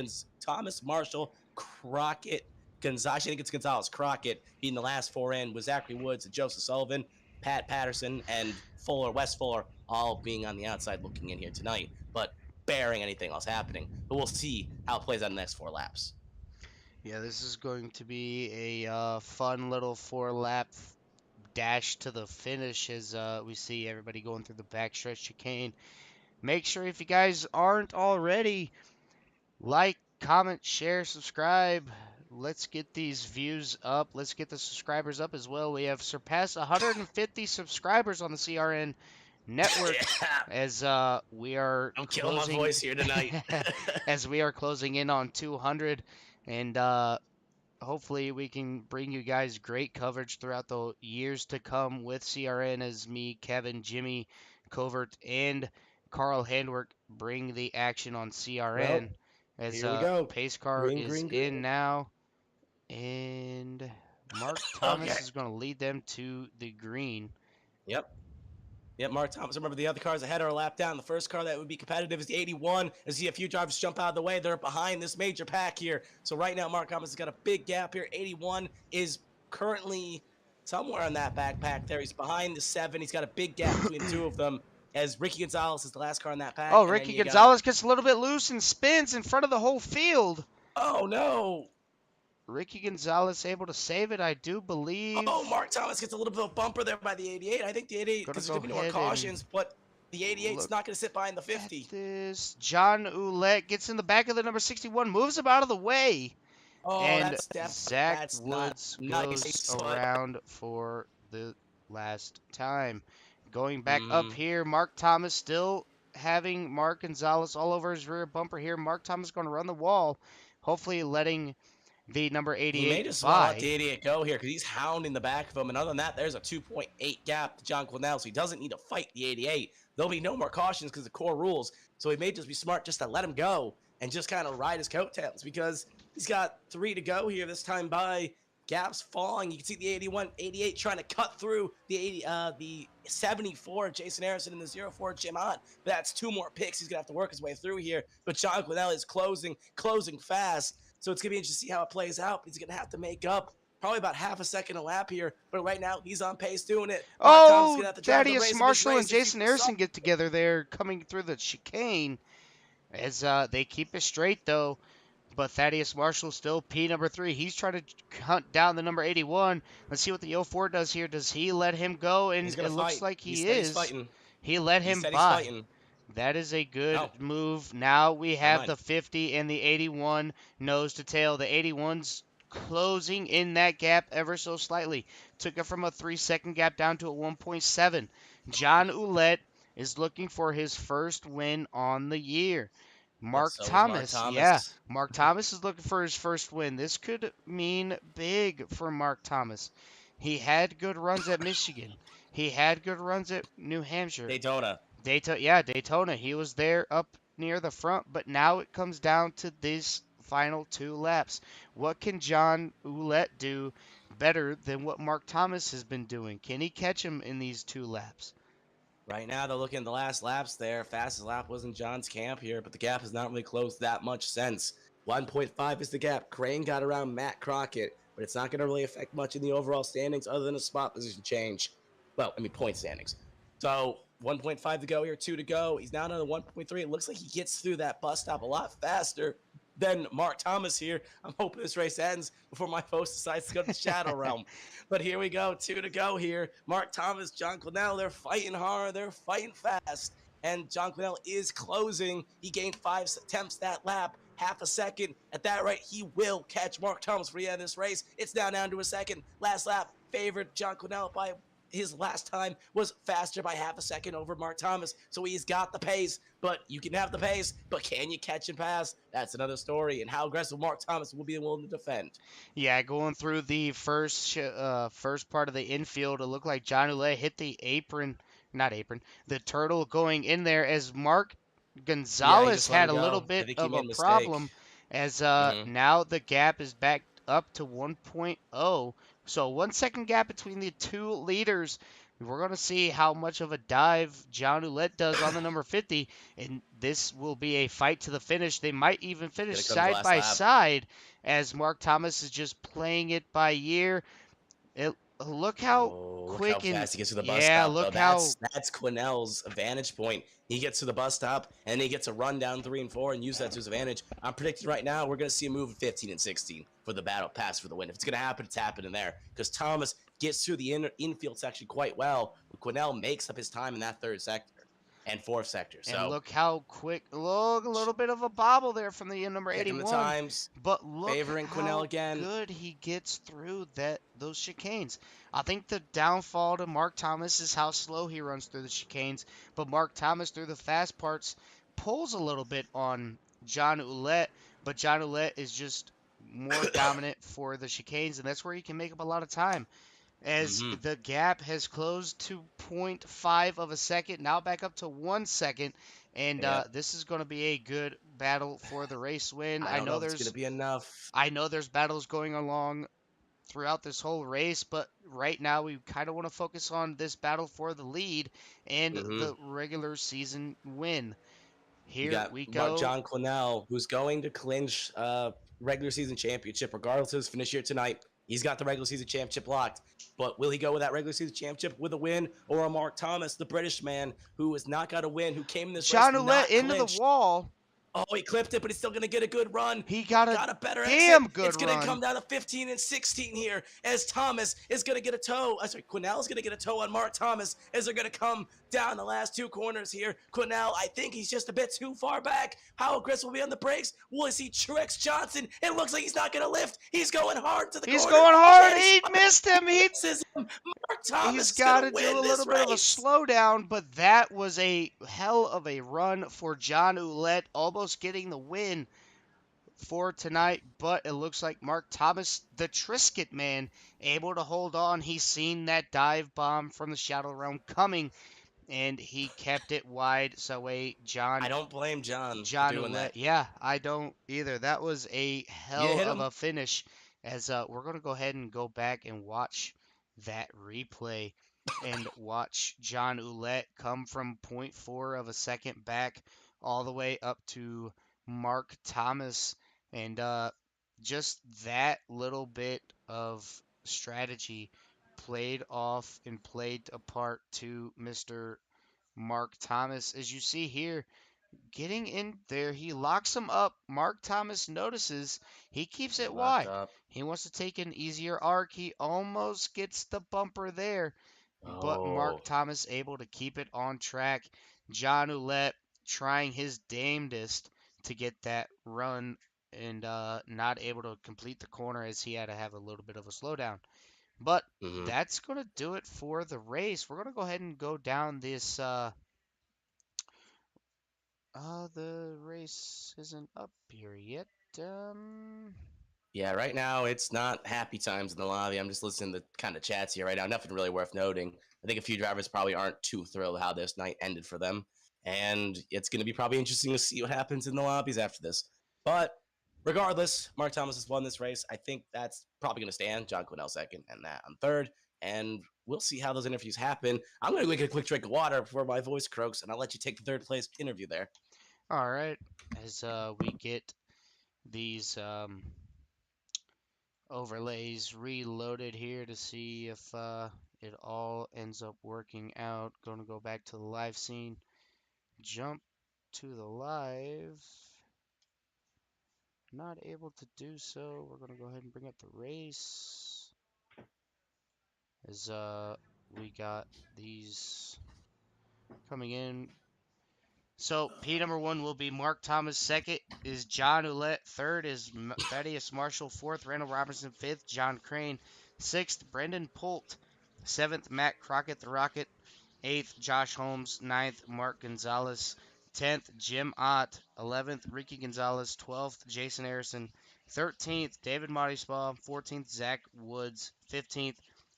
Crockett, Gonzalez. I think it's Gonzalez, Crockett being the last 4 in with Zachary Woods and Joseph Sullivan, Pat Patterson, and West Fuller all being on the outside looking in here tonight. But bearing anything else happening. But we'll see how it plays out in the next 4 laps. Yeah, this is going to be a fun little 4-lap dash to the finish as we see everybody going through the backstretch chicane. Make sure if you guys aren't already, like, comment, share, subscribe. Let's get these views up. Let's get the subscribers up as well. We have surpassed 150 subscribers on the CRN network as we are I'm killing my voice here tonight. as we are closing in on 200, and hopefully we can bring you guys great coverage throughout the years to come with CRN as me, Kevin, Jimmy, Covert, and Carl Handwerk bring the action on CRN. Well, as here we go. pace car Green, is green, in green. now, and Mark Thomas is going to lead them to the green. Yep. Yep, Mark Thomas. Remember, the other cars ahead are a lap down. The first car that would be competitive is the 81. As you see a few drivers jump out of the way, they're behind this major pack here. So right now, Mark Thomas has got a big gap here. 81 is currently somewhere on that backpack there. He's behind the 7. He's got a big gap between the 2 of them. As Ricky Gonzalez is the last car in that pack. Oh, Ricky Gonzalez gets a little bit loose and spins in front of the whole field. Oh, no. Ricky Gonzalez able to save it, I do believe. Oh, Mark Thomas gets a little bit of a bumper there by the 88. I think the 88, because there's going to be more cautions, but the 88's not going to sit behind the 50. This John Ouellette gets in the back of the number 61, moves him out of the way. Oh, and that's Zach Woods goes around for the last time. Going back up here, Mark Thomas still having Mark Gonzalez all over his rear bumper here. Mark Thomas going to run the wall, hopefully letting the number 88 He may just want to let the 88 go here because he's hounding the back of him. And other than that, there's a 2.8 gap to John Quinnell, so he doesn't need to fight the 88. There'll be no more cautions because of core rules. So he may just be smart just to let him go and just kind of ride his coattails because he's got 3 to go here this time by. Gaps falling. You can see the 81, 88 trying to cut through the 74, Jason Harrison, and the 04, Jim Hunt. But that's 2 more picks. He's going to have to work his way through here. But John Quinnell is closing fast. So it's going to be interesting to see how it plays out. But he's going to have to make up probably about half a second a lap here. But right now, he's on pace doing it. Oh, Thaddeus Marshall and Jason Harrison get together there coming through the chicane. As they keep it straight, though. But Thaddeus Marshall still P number 3. He's trying to hunt down the number 81. Let's see what the 04 does here. Does he let him go? And it looks like he is. He let him by. That is a good move. Now we have the 50 and the 81 nose to tail. The 81's closing in that gap ever so slightly. Took it from a 3-second gap down to a 1.7. John Ouellette is looking for his first win on the year. Mark Thomas. Yeah, Mark Thomas is looking for his first win. This could mean big for Mark Thomas. He had good runs at Michigan. He had good runs at New Hampshire. Daytona. Daytona. He was there up near the front, but now it comes down to these final two laps. What can John Ouellette do better than what Mark Thomas has been doing? Can he catch him in these two laps? Right now, they're looking at the last laps there. Fastest lap was in John's camp here, but the gap has not really closed that much since. 1.5 is the gap. Crane got around Matt Crockett, but it's not going to really affect much in the overall standings other than a spot position change. Well, I mean, point standings. So 1.5 to go here, 2 to go. He's now down to 1.3. It looks like he gets through that bus stop a lot faster than Mark Thomas here. I'm hoping this race ends before my post decides to go to the Shadow Realm. But here we go, 2 to go here. Mark Thomas, John Quinnell, they're fighting hard, they're fighting fast. And John Quinnell is closing. He gained 5 attempts that lap, half a second. At that rate, he will catch Mark Thomas for the end of this race. It's now down to a second. Last lap favored John Quinnell by his last time was faster by half a second over Mark Thomas. So he's got the pace, but you can have the pace, but can you catch and pass? That's another story. And how aggressive Mark Thomas will be willing to defend. Yeah, going through the first part of the infield, it looked like John Ouellette hit the apron, not apron, the turtle going in there as Mark Yeah, he Gonzalez just let had him a little go. I bit think he of made a a mistake. problem as Mm-hmm. now the gap is back up to 1.0. So 1 second gap between the two leaders. We're going to see how much of a dive John Ouellette does on the number 50, and this will be a fight to the finish. They might even finish Gonna come to the side last by lap. side as Mark Thomas is just playing it by ear. Look how Oh, look how quick and fast he gets to the bus yeah, stop, though. look how That's Quinnell's vantage point. He gets to the bus stop, and he gets a run down 3 and 4 and use that to his advantage. I'm predicting right now we're going to see a move at 15 and 16 for the battle pass for the win. If it's going to happen, it's happening there because Thomas gets through the infield section quite well. Quinnell makes up his time in that third sector and fourth sector. and So look how quick. Look, a little bit of a bobble there from the number checking the 81, times, but look favoring Quinnell how again. good he gets through those chicanes. I think the downfall to Mark Thomas is how slow he runs through the chicanes, but Mark Thomas through the fast parts pulls a little bit on John Ouellette, but John Ouellette is just more dominant for the chicanes, and that's where he can make up a lot of time. As Mm-hmm. the gap has closed to 0.5 of a second, now back up to 1 second, and Yep. this is going to be a good battle for the race win. I don't know if it's going to be enough. I know there's battles going along throughout this whole race, but right now we kind of want to focus on this battle for the lead and Mm-hmm. the regular season win. You Here got we go. John Quinnell, who's going to clinch regular season championship, regardless of his finish here tonight. He's got the regular season championship locked. But will he go with that regular season championship with a win, or a Mark Thomas, the British man, who has not got a win, who came in this race John Ouellette not into the clinched? wall. Oh, he clipped it, but he's still going to get a good run. He got a Got a better exit. damn good It's going to run. come down to 15 and 16 here as Thomas is going to get a toe. Quinnell is going to get a toe on Mark Thomas as they're going to come down the last two corners here. Quinnell, I think he's just a bit too far back. How aggressive will be on the brakes? Will he see Trix Johnson? It looks like he's not going to lift. He's going hard to the He's corner. going hard. And He missed him. Mark Thomas He's is got going to to do win a little this bit of a race. slowdown, but that was a hell of a run for John Ouellette, almost getting the win for tonight. But it looks like Mark Thomas, the Trisket man, able to hold on. He's seen that dive bomb from the Shadow Realm coming, and he kept it wide. So I don't blame John for John doing Ouellette. that. Yeah, I don't either. That was a You hell hit of him. a finish. As we're going to go ahead and go back and watch that replay and watch John Ouellette come from point 0.4 of a second back all the way up to Mark Thomas. And just that little bit of strategy played off and played a part to Mr. Mark Thomas. As you see here, getting in there, he locks him up. Mark Thomas notices. He keeps Get it locked wide. up. He wants to take an easier arc. He almost gets the bumper there, but Mark Oh. Thomas able to keep it on track. John Ouellette trying his damnedest to get that run and not able to complete the corner as he had to have a little bit of a slowdown. But Mm-hmm. that's going to do it for the race. We're going to go ahead and go down this the race isn't up here yet. Yeah, right now it's not happy times in the lobby. I'm just listening to kind of chats here right now. Nothing really worth noting. I think a few drivers probably aren't too thrilled how this night ended for them. And it's going to be probably interesting to see what happens in the lobbies after this. But regardless, Mark Thomas has won this race. I think that's probably going to stand. John Quinnell second and that on third. And we'll see how those interviews happen. I'm going to get a quick drink of water before my voice croaks, and I'll let you take the third place interview there. All right, as we get these overlays reloaded here to see if it all ends up working out. Going to go back to the live scene, jump to the live. Not able to do so. We're going to go ahead and bring up the race as we got these coming in. So P number one will be Mark Thomas. Second is John Ouellette. Third is Thaddeus Marshall. Fourth, Randall Robertson. Fifth, John Crane. Sixth, Brendan Polt. Seventh, Matt Crockett, the Rocket. Eighth, Josh Holmes. Ninth, Mark Gonzalez. 10th, Jim Ott. 11th, Ricky Gonzalez. 12th, Jason Harrison. 13th, David Mottyspaw. 14th, Zach Woods. 15th,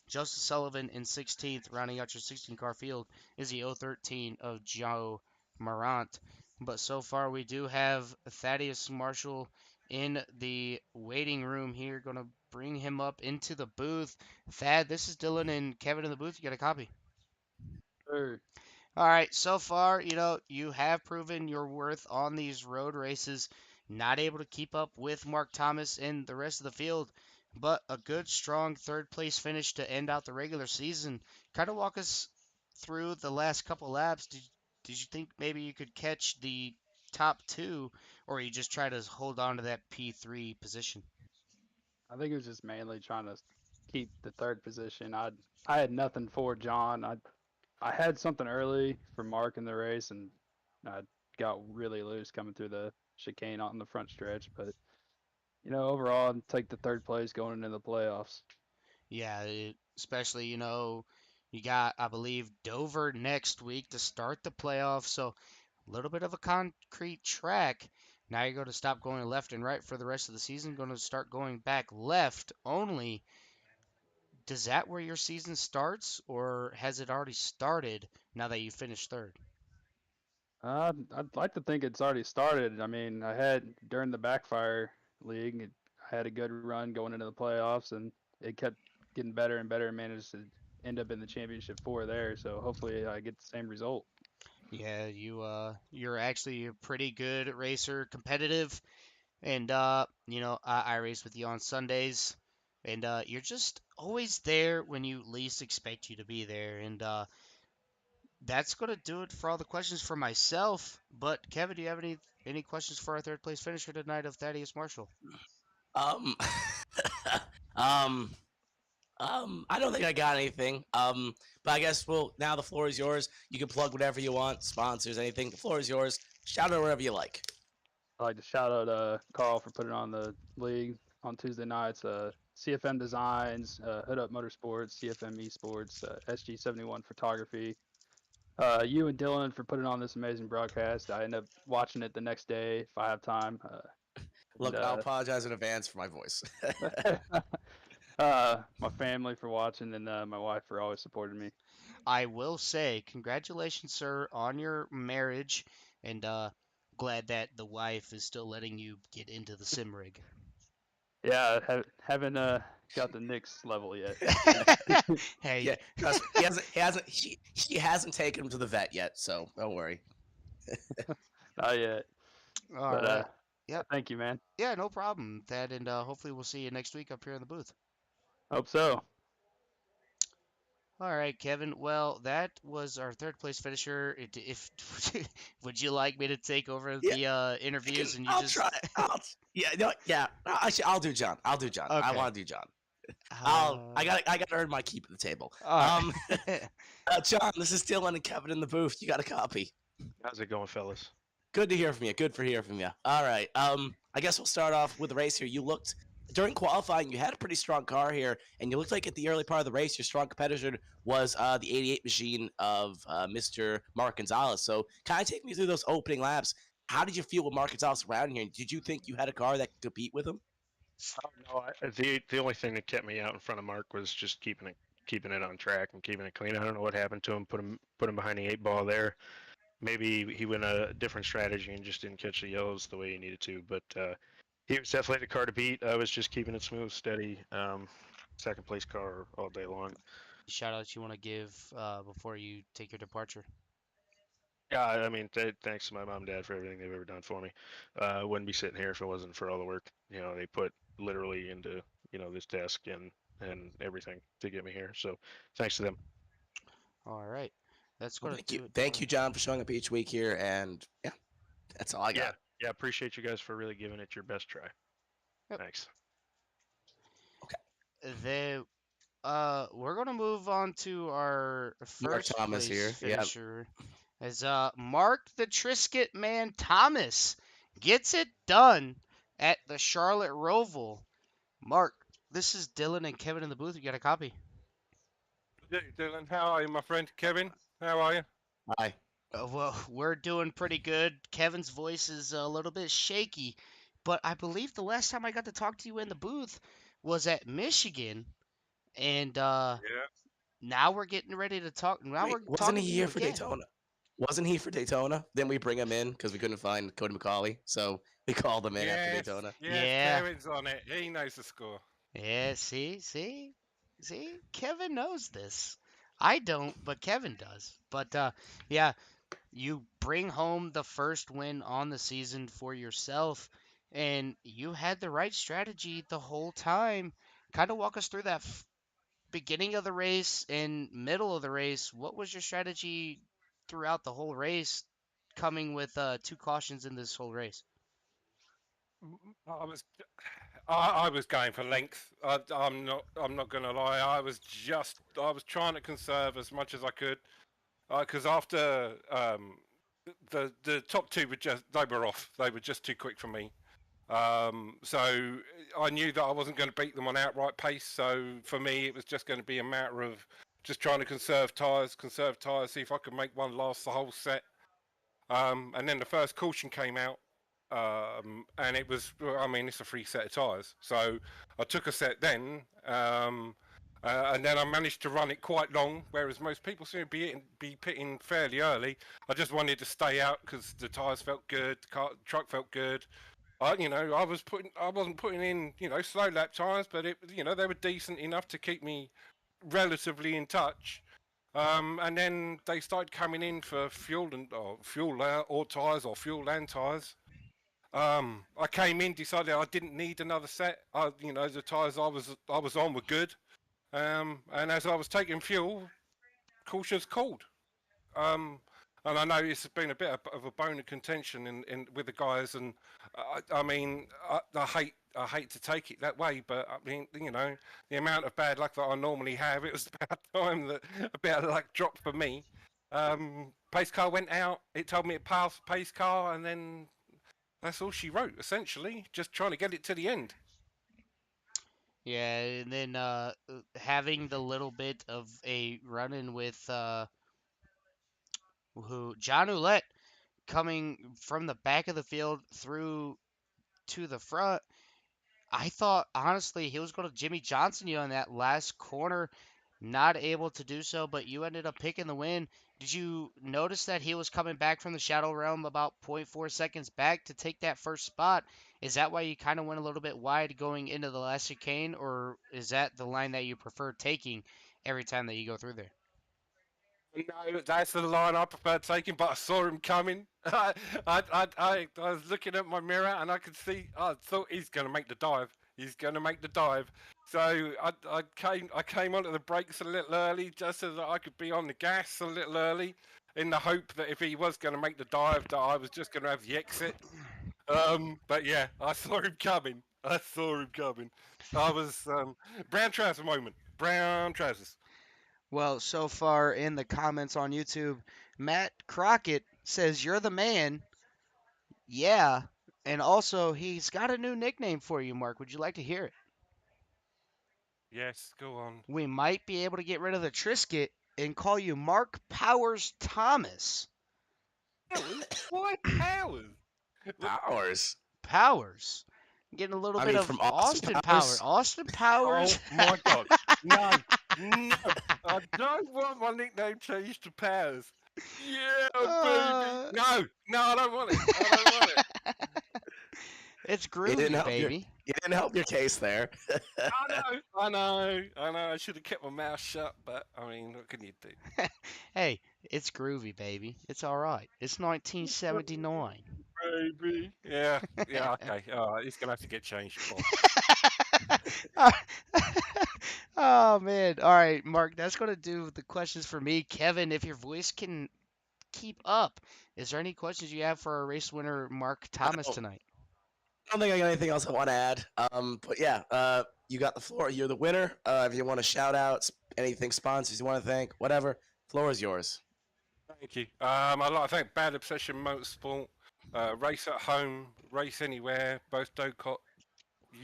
Joseph Sullivan. And 16th, rounding out your 16 car field, is the 013 of Joe Morant. But so far, we do have Thaddeus Marshall in the waiting room here. Going to bring him up into the booth. Thad, this is Dylan and Kevin in the booth. You got a copy? Sure. All right, so far, you have proven your worth on these road races. Not able to keep up with Mark Thomas and the rest of the field, but a good, strong third place finish to end out the regular season. Kind of walk us through the last couple laps. Did you think maybe you could catch the top two, or you just try to hold on to that P3 position? I think it was just mainly trying to keep the third position. I had nothing for John. I had something early for Mark in the race, and I got really loose coming through the chicane on the front stretch. But overall, I'd take the third place going into the playoffs. Yeah, especially, you got, I believe, Dover next week to start the playoffs. So a little bit of a concrete track. Now you're going to stop going left and right for the rest of the season, going to start going back left only. Does that where your season starts, or has it already started now that you finished third? I'd like to think it's already started. I mean, I had during the backfire league, I had a good run going into the playoffs, and it kept getting better and better, and managed to end up in the championship four there. So hopefully, I get the same result. Yeah, you're actually a pretty good racer, competitive, and I race with you on Sundays, and you're just always there when you least expect you to be there, and that's gonna do it for all the questions for myself. But Kevin, do you have any questions for our third place finisher tonight of Thaddeus Marshall? Um, um, I don't think I got anything. But I guess now the floor is yours. You can plug whatever you want, sponsors, anything. The floor is yours. Shout out wherever you like. I'd like to shout out Carl for putting on the league on Tuesday nights. CFM Designs, Hood Up Motorsports, CFM Esports, SG71 Photography. You and Dylan for putting on this amazing broadcast. I end up watching it the next day if I have time. And Look, I'll apologize in advance for my voice. my family for watching, and my wife for always supporting me. I will say, congratulations, sir, on your marriage, and glad that the wife is still letting you get into the sim rig. Yeah, haven't got the Knicks level yet. Hey, Yeah, trust me, she hasn't taken him to the vet yet, so don't worry. Not yet. all But right. Yep. thank you, man. Yeah, no problem. That and hopefully we'll see you next week up here in the booth. Hope so. All right, Kevin. Well, that was our third place finisher. If would you like me to take over Yeah, the interviews and you I'll just try. Yeah, no, yeah. Actually, I'll do John. I'll do John. I okay? want to do John. Uh, I got to earn my keep at the table. all Um, right. John, this is Dylan and Kevin in the booth. You got a copy. How's it going, fellas? Good to hear from you. Good for hear from you. All right. I guess we'll start off with the race here. You looked during qualifying. You had a pretty strong car here, and you looked like at the early part of the race, your strong competitor was the 88 machine of Mr. Mark Gonzalez. So, kind of take me through those opening laps. How did you feel with Mark Gonzalez around here? Did you think you had a car that could compete with him? Oh, no, the only thing that kept me out in front of Mark was just keeping it on track and keeping it clean. I don't know what happened to him. Put him behind the eight ball there. Maybe he went a different strategy and just didn't catch the yellows the way he needed to. But he was definitely the car to beat. I was just keeping it smooth, steady. Second place car all day long. Shout outs you want to give before you take your departure? Yeah, I mean, thanks to my mom and dad for everything they've ever done for me. Wouldn't be sitting here if it wasn't for all the work they put literally into this desk and everything to get me here. So thanks to them. All right, that's Well, gonna do it thank for. you, John, for showing up each week here, and yeah, that's all I Yeah, got. yeah, appreciate you guys for really giving it your best try. Yep. Thanks. Then we're gonna move on to our Mark first Thomas place here. Yeah, finisher, as Mark the Trisket Man Thomas gets it done at the Charlotte Roval. Mark, this is Dylan and Kevin in the booth. You got a copy? Dylan, how are you, my friend? Kevin, how are you? hi. Well, we're doing pretty good. Kevin's voice is a little bit shaky, but I believe the last time I got to talk to you in the booth was at Michigan, and Yeah. now we're getting ready to talk. Now Wait, we're wasn't talking he to here you for again. Daytona? Wasn't he for Daytona? Then we bring him in because we couldn't find Cody McCauley, so we called him in after Yes, Daytona. yes, Yeah, Kevin's on it. He knows the score. yeah. See. Kevin knows this. I don't, but Kevin does. But yeah, you bring home the first win on the season for yourself, and you had the right strategy the whole time. Kind of walk us through that beginning of the race and middle of the race. What was your strategy throughout the whole race, coming with two cautions in this whole race? I was, I was going for length. I'm not going to lie. I was trying to conserve as much as I could, because after the top two they were off. They were just too quick for me. So I knew that I wasn't going to beat them on outright pace. So for me, it was just going to be a matter of just trying to conserve tires, see if I could make one last the whole set. And then the first caution came out, and it was, I mean, it's a free set of tires. So I took a set then, and then I managed to run it quite long, whereas most people seem to be pitting fairly early. I just wanted to stay out because the tires felt good, the truck felt good. I wasn't putting in, slow lap tires, but they were decent enough to keep me relatively in touch. And then they started coming in for fuel or tires or fuel and tires. I came in, decided I didn't need another set. The tires I was on were good. And as I was taking fuel, cautions called. Um, and I know it's been a bit of a bone of contention in with the guys, and I mean, I hate to take it that way, but I mean, the amount of bad luck that I normally have, it was about time that a bit of luck dropped for me. Pace car went out. It told me it passed pace car, and then that's all she wrote. Essentially, just trying to get it to the end. Yeah, and then having the little bit of a run-in with who John Ouellette coming from the back of the field through to the front. I thought honestly he was going to Jimmy Johnson you on that last corner, not able to do so, but you ended up picking the win. Did you notice that he was coming back from the shadow realm about zero point 0.4 seconds back to take that first spot? Is that why you kind of went a little bit wide going into the last chicane, or is that the line that you prefer taking every time that you go through there? No, that's the line I prefer taking, but I saw him coming. I was looking at my mirror and I could see. I thought he's going to make the dive. He's going to make the dive. So I came onto the brakes a little early, just so that I could be on the gas a little early, in the hope that if he was going to make the dive, that I was just going to have the exit. But yeah, I saw him coming. I saw him coming. I was brown trouser moment. Brown trousers. Well, so far in the comments on YouTube, Matt Crockett says you're the man. Yeah. And also, he's got a new nickname for you, Mark. Would you like to hear it? Yes, go on. We might be able to get rid of the Trisket and call you Mark Powers Thomas. Why Powers? Powers. Powers. Getting a little I bit mean, of from Austin Austin Power. Powers. Austin Oh Powers. my god. No, no. I don't want my nickname changed to Powers. Yeah, baby. Uh, No, no, I don't want it. I don't want it. it's It didn't groovy, help your baby. it didn't help your case there. I know. I should have kept my mouth shut, but I mean, what can you do? Hey, it's groovy, baby. It's all right. It's 1979. Baby. Yeah, yeah, okay. It's gonna have to get changed. Bob. Oh man. All right, Mark, that's going to do the questions for me. Kevin, if your voice can keep up, is there any questions you have for our race winner Mark I Thomas don't, tonight? I don't think I got anything else I want to add. But yeah, you got the floor. You're the winner. If you want to shout out anything, sponsors you want to thank, whatever, floor is yours. Thank you. I'd like to thank Bad Obsession Motorsport, Race at Home, Race Anywhere, both Docot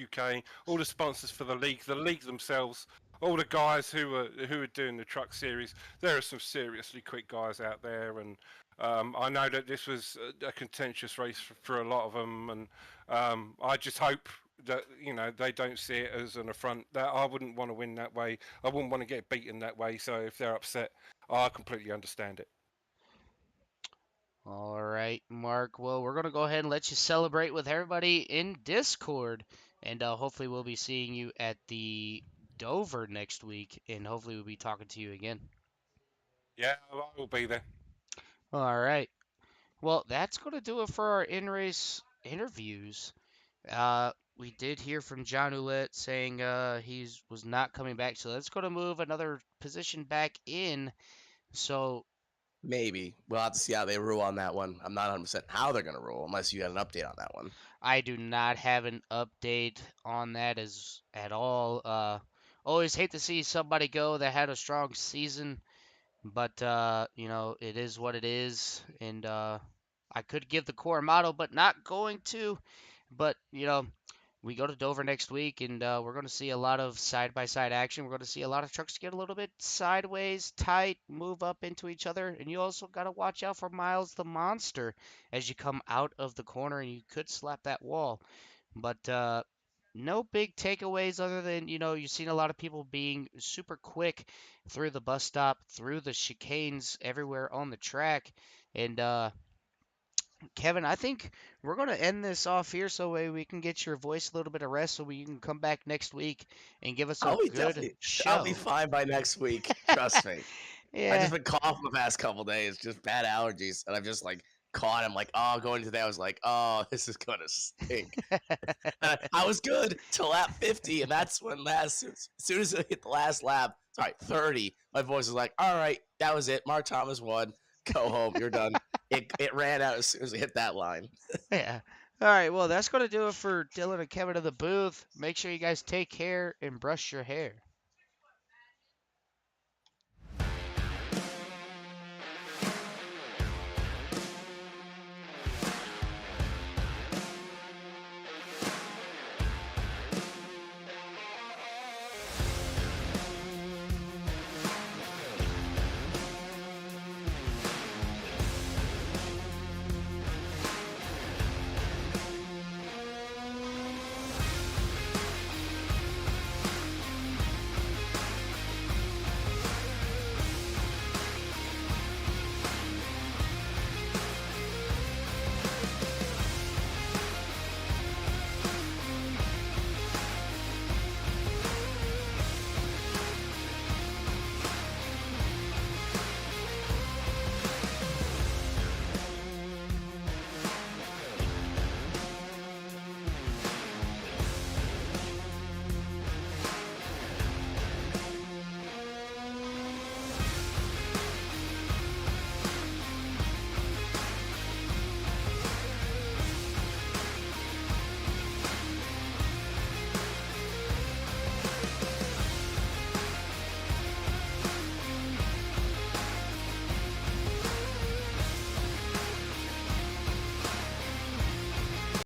UK, all the sponsors for the league themselves, all the guys who are doing the truck series. There are some seriously quick guys out there, and I know that this was a contentious race for a lot of them, and I just hope that they don't see it as an affront. That I wouldn't want to win that way. I wouldn't want to get beaten that way. So if they're upset, I completely understand it. All right, Mark. Well, we're going to go ahead and let you celebrate with everybody in Discord. And hopefully, we'll be seeing you at the Dover next week. And hopefully, we'll be talking to you again. Yeah, I will be there. All right. Well, that's going to do it for our in race interviews. We did hear from John Ouellette saying he was not coming back. So let's go to move another position back in. So Maybe we'll have to see how they rule on that one. I'm not 100% how they're gonna rule unless you got an update on that one. I do not have an update on that as at all. Always hate to see somebody go that had a strong season, but it is what it is, and I could give the core model, but not going to. But we go to Dover next week, and we're going to see a lot of side-by-side action. We're going to see a lot of trucks get a little bit sideways, tight, move up into each other, and you also got to watch out for Miles the Monster as you come out of the corner, and you could slap that wall. But no big takeaways other than you've seen a lot of people being super quick through the bus stop, through the chicanes, everywhere on the track, and Kevin, I think we're going to end this off here so we can get your voice a little bit of rest so you can come back next week and give us a good I'll be show. fine by next week. Trust me. I've Yeah. just been coughing the past couple days, just bad allergies, and I've just like caught. I'm like, oh, going today, I was like, oh, this is gonna stink. And I was good till lap 50, and that's when as soon as I hit the last lap, sorry, 30, my voice was like, all right, that was it. Mark Thomas won. Go home. You're done. It ran out as soon as I hit that line. Yeah. All right. Well, that's going to do it for Dylan and Kevin of the booth. Make sure you guys take care and brush your hair.